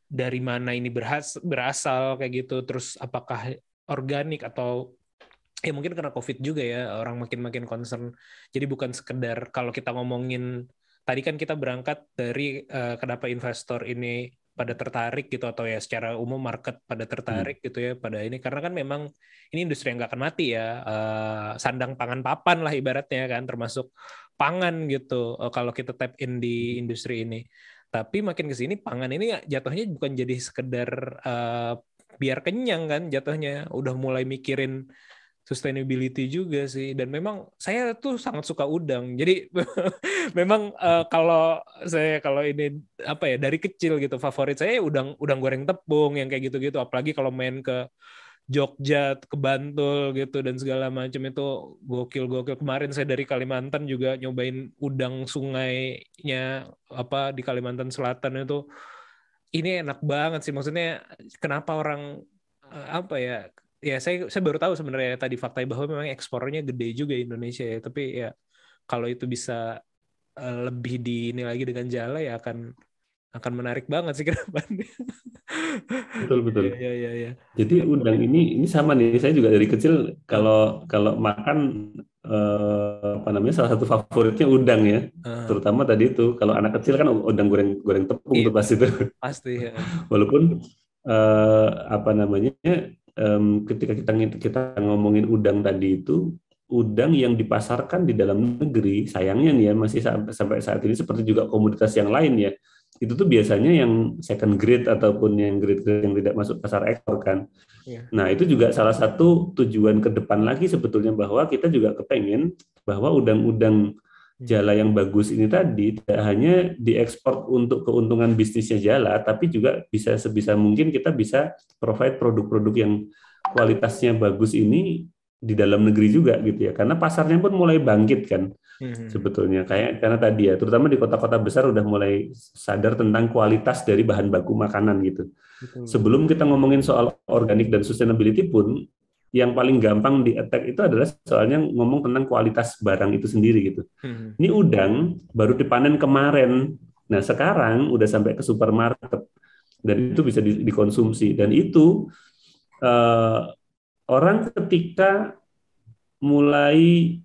dari mana ini berasal kayak gitu, terus apakah organik atau ya mungkin karena COVID juga ya, orang makin concern. Jadi bukan sekedar kalau kita ngomongin, tadi kan kita berangkat dari kenapa investor ini pada tertarik gitu, atau ya secara umum market pada tertarik gitu ya pada ini, karena kan memang ini industri yang nggak akan mati ya, sandang pangan papan lah ibaratnya kan, termasuk pangan gitu kalau kita tap in di industri ini. Tapi makin ke sini pangan ini jatuhnya bukan jadi sekedar biar kenyang kan, jatuhnya udah mulai mikirin sustainability juga sih. Dan memang saya tuh sangat suka udang. Jadi memang kalau ini apa ya, dari kecil gitu favorit saya udang goreng tepung yang kayak gitu-gitu. Apalagi kalau main ke Jogja, ke Bantul gitu dan segala macam, itu gokil. Kemarin saya dari Kalimantan juga nyobain udang sungainya apa di Kalimantan Selatan itu. Ini enak banget sih. Maksudnya kenapa orang apa ya? Ya saya baru tahu sebenarnya tadi faktanya bahwa memang ekspornya gede juga Indonesia ya. Tapi ya kalau itu bisa lebih di ini lagi dengan Jala ya akan menarik banget sih ke depannya. Betul. Ya. Jadi udang ini sama nih. Saya juga dari kecil kalau makan salah satu favoritnya udang ya. Terutama tadi itu kalau anak kecil kan udang goreng tepung tuh pasti itu. Pasti ya. Walaupun ketika kita ngomongin udang tadi itu, udang yang dipasarkan di dalam negeri sayangnya nih ya masih sampai saat ini seperti juga komoditas yang lain ya, itu tuh biasanya yang second grade ataupun yang grade yang tidak masuk pasar ekspor kan. Nah itu juga salah satu tujuan ke depan lagi sebetulnya, bahwa kita juga kepengen bahwa udang-udang Jala yang bagus ini tadi tidak hanya diekspor untuk keuntungan bisnisnya Jala, tapi juga bisa sebisa mungkin kita bisa provide produk-produk yang kualitasnya bagus ini di dalam negeri juga gitu ya, karena pasarnya pun mulai bangkit kan sebetulnya, karena tadi ya terutama di kota-kota besar udah mulai sadar tentang kualitas dari bahan baku makanan gitu. Sebelum kita ngomongin soal organik dan sustainability pun, yang paling gampang di-attack itu adalah soalnya ngomong tentang kualitas barang itu sendiri gitu. Ini udang baru dipanen kemarin, nah sekarang udah sampai ke supermarket dan itu bisa dikonsumsi, dan itu orang ketika mulai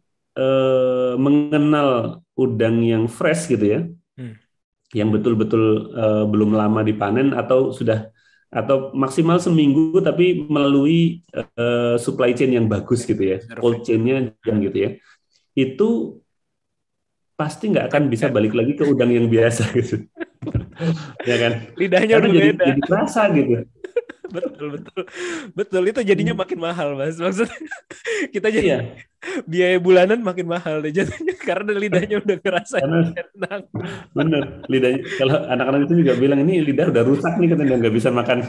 mengenal udang yang fresh gitu ya, yang betul-betul belum lama dipanen atau maksimal seminggu tapi melalui supply chain yang bagus gitu ya, cold chain-nya yang gitu ya, itu pasti nggak akan bisa balik lagi ke udang yang biasa gitu. Ya kan? Lidahnya karena udah beda. Jadi rasa gitu. Betul itu jadinya makin mahal Mas, maksudnya kita jadi biaya bulanan makin mahal deh jadinya karena lidahnya udah kerasa enak. Bener, lidahnya kalau anak-anak itu juga bilang ini lidah udah rusak nih katanya, nggak bisa makan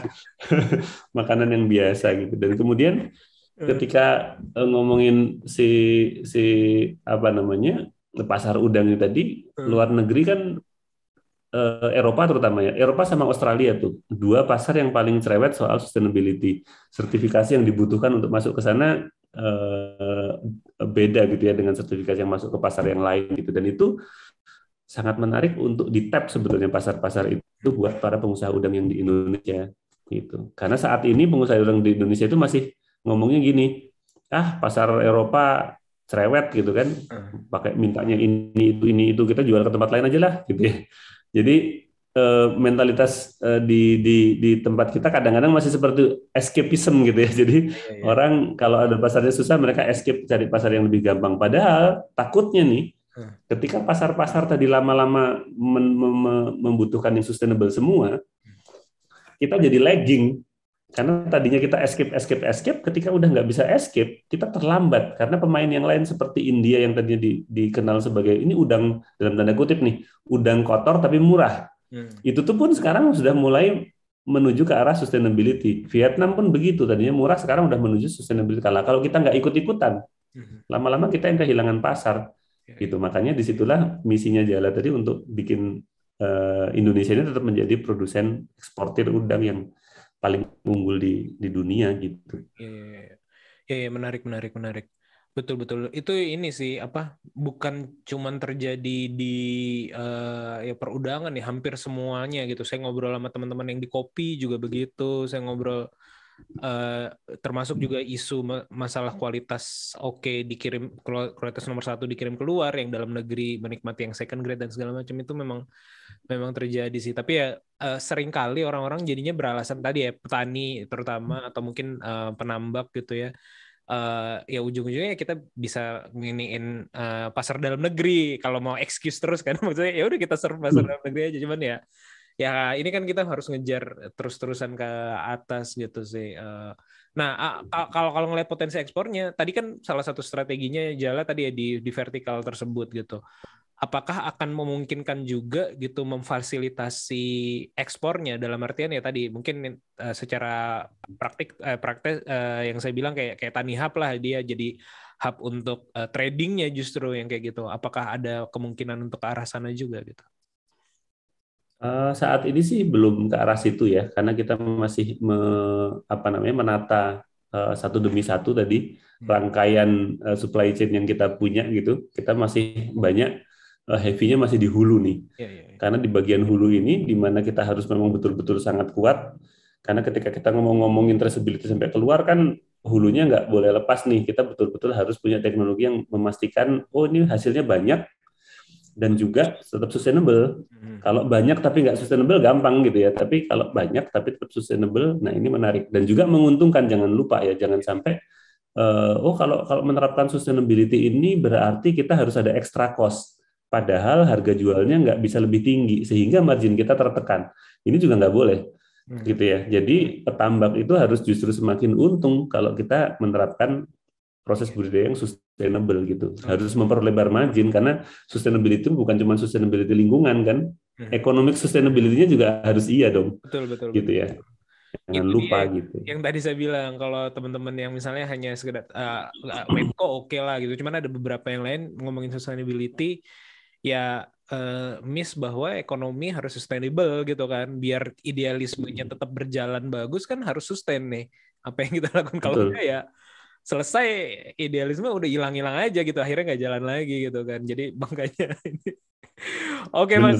makanan yang biasa gitu. Dan kemudian ketika ngomongin si pasar udang ini tadi, luar negeri kan Eropa terutama ya, Eropa sama Australia tuh dua pasar yang paling cerewet soal sustainability. Sertifikasi yang dibutuhkan untuk masuk ke sana beda gitu ya dengan sertifikasi yang masuk ke pasar yang lain gitu, dan itu sangat menarik untuk di-tap sebetulnya pasar-pasar itu buat para pengusaha udang yang di Indonesia gitu. Karena saat ini pengusaha udang di Indonesia itu masih ngomongnya gini, pasar Eropa cerewet gitu kan, pakai mintanya ini itu kita jual ke tempat lain aja lah gitu ya. Jadi mentalitas di tempat kita kadang-kadang masih seperti escapism gitu ya. Jadi orang kalau ada pasarnya susah, mereka escape cari pasar yang lebih gampang. Padahal takutnya nih, ketika pasar-pasar tadi lama-lama membutuhkan yang sustainable semua, kita jadi lagging. Karena tadinya kita escape, ketika udah nggak bisa escape, kita terlambat. Karena pemain yang lain seperti India yang tadinya dikenal sebagai ini udang, dalam tanda kutip nih, udang kotor tapi murah. Itu tuh pun sekarang sudah mulai menuju ke arah sustainability. Vietnam pun begitu, tadinya murah, sekarang udah menuju sustainability. Kalau kita nggak ikut-ikutan, lama-lama kita yang kehilangan pasar. Gitu. Makanya disitulah misinya Jala tadi untuk bikin Indonesia ini tetap menjadi produsen eksportir udang yang paling unggul di dunia gitu. Iya, menarik. Betul. Itu ini sih bukan cuman terjadi di ya perudangan ya, hampir semuanya gitu. Saya ngobrol sama teman-teman yang di kopi juga begitu. Saya ngobrol termasuk juga isu masalah kualitas dikirim kualitas nomor 1 dikirim keluar, yang dalam negeri menikmati yang second grade dan segala macam, itu memang terjadi sih. Tapi ya seringkali orang-orang jadinya beralasan tadi ya, petani terutama atau mungkin penambak gitu ya. Ya ujung-ujungnya kita bisa nginiin pasar dalam negeri kalau mau excuse terus kan, maksudnya ya udah kita serve pasar dalam negeri aja, cuman ya ini kan kita harus ngejar terus-terusan ke atas gitu sih. Nah, kalau ngelihat potensi ekspornya, tadi kan salah satu strateginya Jala tadi ya di vertikal tersebut gitu. Apakah akan memungkinkan juga gitu memfasilitasi ekspornya, dalam artian ya tadi mungkin secara praktek yang saya bilang kayak Tani Hub lah, dia jadi hub untuk tradingnya justru yang kayak gitu. Apakah ada kemungkinan untuk ke arah sana juga gitu? Saat ini sih belum ke arah situ ya, karena kita masih menata satu demi satu tadi rangkaian supply chain yang kita punya gitu. Kita masih banyak heavy-nya masih di hulu nih. Karena di bagian hulu ini di mana kita harus memang betul-betul sangat kuat, karena ketika kita ngomongin traceability sampai keluar kan hulunya nggak boleh lepas nih. Kita betul-betul harus punya teknologi yang memastikan ini hasilnya banyak dan juga tetap sustainable. Kalau banyak tapi nggak sustainable gampang gitu ya. Tapi kalau banyak tapi tetap sustainable, nah ini menarik dan juga menguntungkan. Jangan lupa ya, jangan sampai kalau menerapkan sustainability ini berarti kita harus ada extra cost. Padahal harga jualnya nggak bisa lebih tinggi sehingga margin kita tertekan. Ini juga nggak boleh, gitu ya. Jadi petambak itu harus justru semakin untung kalau kita menerapkan proses budidaya yang sustainable gitu. Harus memperlebar margin karena sustainability itu bukan cuma sustainability lingkungan kan, economic sustainability-nya juga harus iya dong. Betul. Gitu ya. Jangan lupa gitu. Yang tadi saya bilang, kalau teman-teman yang misalnya hanya sekedar Webco oke lah gitu, cuman ada beberapa yang lain ngomongin sustainability ya miss bahwa ekonomi harus sustainable gitu kan, biar idealismenya tetap berjalan bagus kan harus sustain nih apa yang kita lakukan. Kalau enggak ya selesai idealisme udah hilang-hilang aja gitu, akhirnya nggak jalan lagi gitu kan. Jadi makanya ini oke Mas,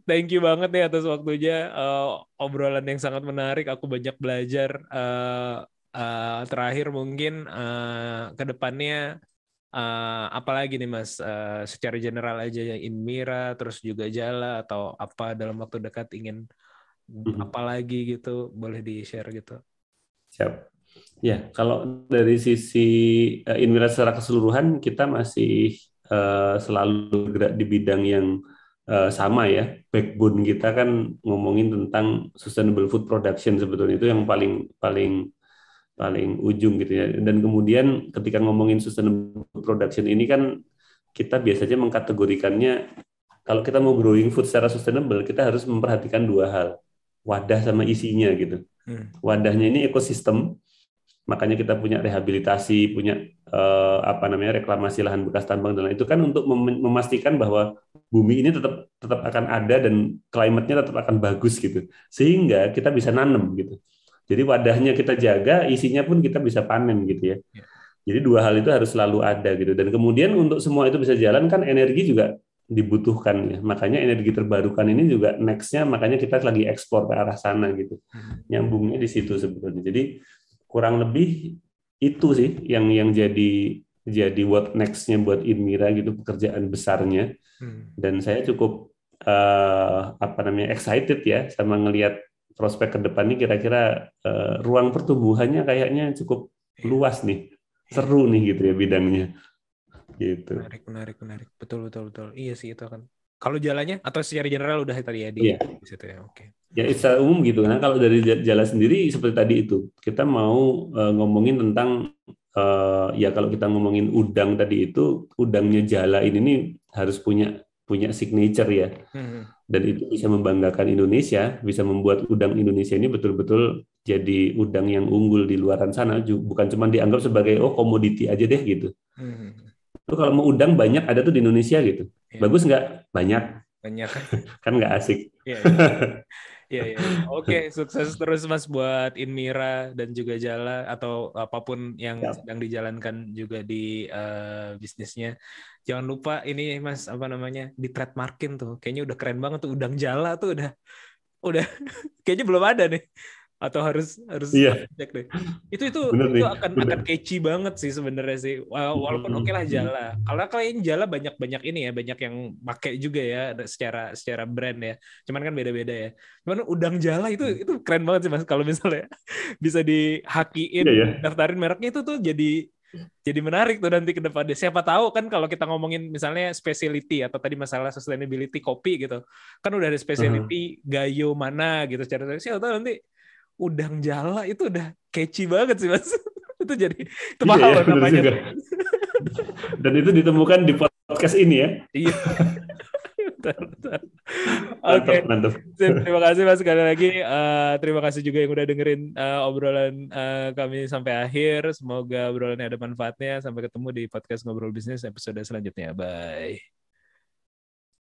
thank you banget nih atas waktunya, obrolan yang sangat menarik, aku banyak belajar. Terakhir mungkin ke depannya apalagi nih Mas, secara general aja ya, Inmira terus juga Jala atau apa dalam waktu dekat ingin apalagi gitu, boleh di-share gitu. Siap. Ya, kalau dari sisi Inmira secara keseluruhan kita masih selalu bergerak di bidang yang sama ya. Backbone kita kan ngomongin tentang sustainable food production, sebetulnya itu yang paling ujung gitu ya. Dan kemudian ketika ngomongin sustainable production ini kan kita biasanya mengkategorikannya, kalau kita mau growing food secara sustainable kita harus memperhatikan dua hal, wadah sama isinya gitu. Wadahnya ini ekosistem, makanya kita punya rehabilitasi, punya reklamasi lahan bekas tambang dan lain itu kan untuk memastikan bahwa bumi ini tetap akan ada dan klimatnya tetap akan bagus gitu, sehingga kita bisa nanam gitu. Jadi wadahnya kita jaga, isinya pun kita bisa panen gitu ya. Jadi dua hal itu harus selalu ada gitu. Dan kemudian untuk semua itu bisa jalan kan energi juga dibutuhkan ya. Makanya energi terbarukan ini juga next-nya, makanya kita lagi ekspor ke arah sana gitu. Nyambungnya di situ sebetulnya. Jadi kurang lebih itu sih yang jadi what next-nya buat Inmira gitu, pekerjaan besarnya. Dan saya cukup excited ya sama ngelihat prospek ke depan ini kira-kira ruang pertumbuhannya kayaknya cukup luas nih, seru nih gitu ya bidangnya. Gitu. Menarik. Betul. Iya sih itu kan. Kalau jalannya atau secara general udah tadi ya di situ ya. Oke. Ya secara umum gitu kan. Kalau dari Jala sendiri seperti tadi itu, kita mau ngomongin tentang ya kalau kita ngomongin udang tadi itu, udangnya Jala ini nih harus punya signature ya. Dan itu bisa membanggakan Indonesia, bisa membuat udang Indonesia ini betul-betul jadi udang yang unggul di luaran sana, bukan cuma dianggap sebagai komoditi aja deh gitu. Tuh kalau mau udang banyak ada tuh di Indonesia gitu. Bagus nggak? Banyak kan nggak asik. Iya. Oke, sukses terus Mas buat Inmira dan juga Jala atau apapun yang sedang dijalankan juga di bisnisnya. Jangan lupa ini Mas di trademarkin tuh. Kayaknya udah keren banget tuh udang Jala tuh udah kayaknya belum ada nih. Atau harus cek deh. Itu akan catchy banget sih sebenarnya sih. Walaupun oke lah Jala. Kalau kalian Jala banyak ini ya, banyak yang pakai juga ya secara brand ya. Cuman kan beda-beda ya. Cuman udang Jala itu keren banget sih Mas kalau misalnya bisa dihakiin, daftarin mereknya itu tuh jadi menarik tuh nanti ke depannya. Siapa tahu kan kalau kita ngomongin misalnya specialty atau tadi masalah sustainability kopi gitu. Kan udah ada specialty Gayo mana gitu secara siapa tahu nanti udang Jala itu udah catchy banget sih Mas. Itu mahal namanya. Dan itu ditemukan di podcast ini ya. Iya. Betul. Oke. Mantap. Terima kasih Mas sekali lagi. Terima kasih juga yang udah dengerin obrolan kami sampai akhir. Semoga obrolannya ada manfaatnya. Sampai ketemu di podcast Ngobrol Bisnis episode selanjutnya. Bye.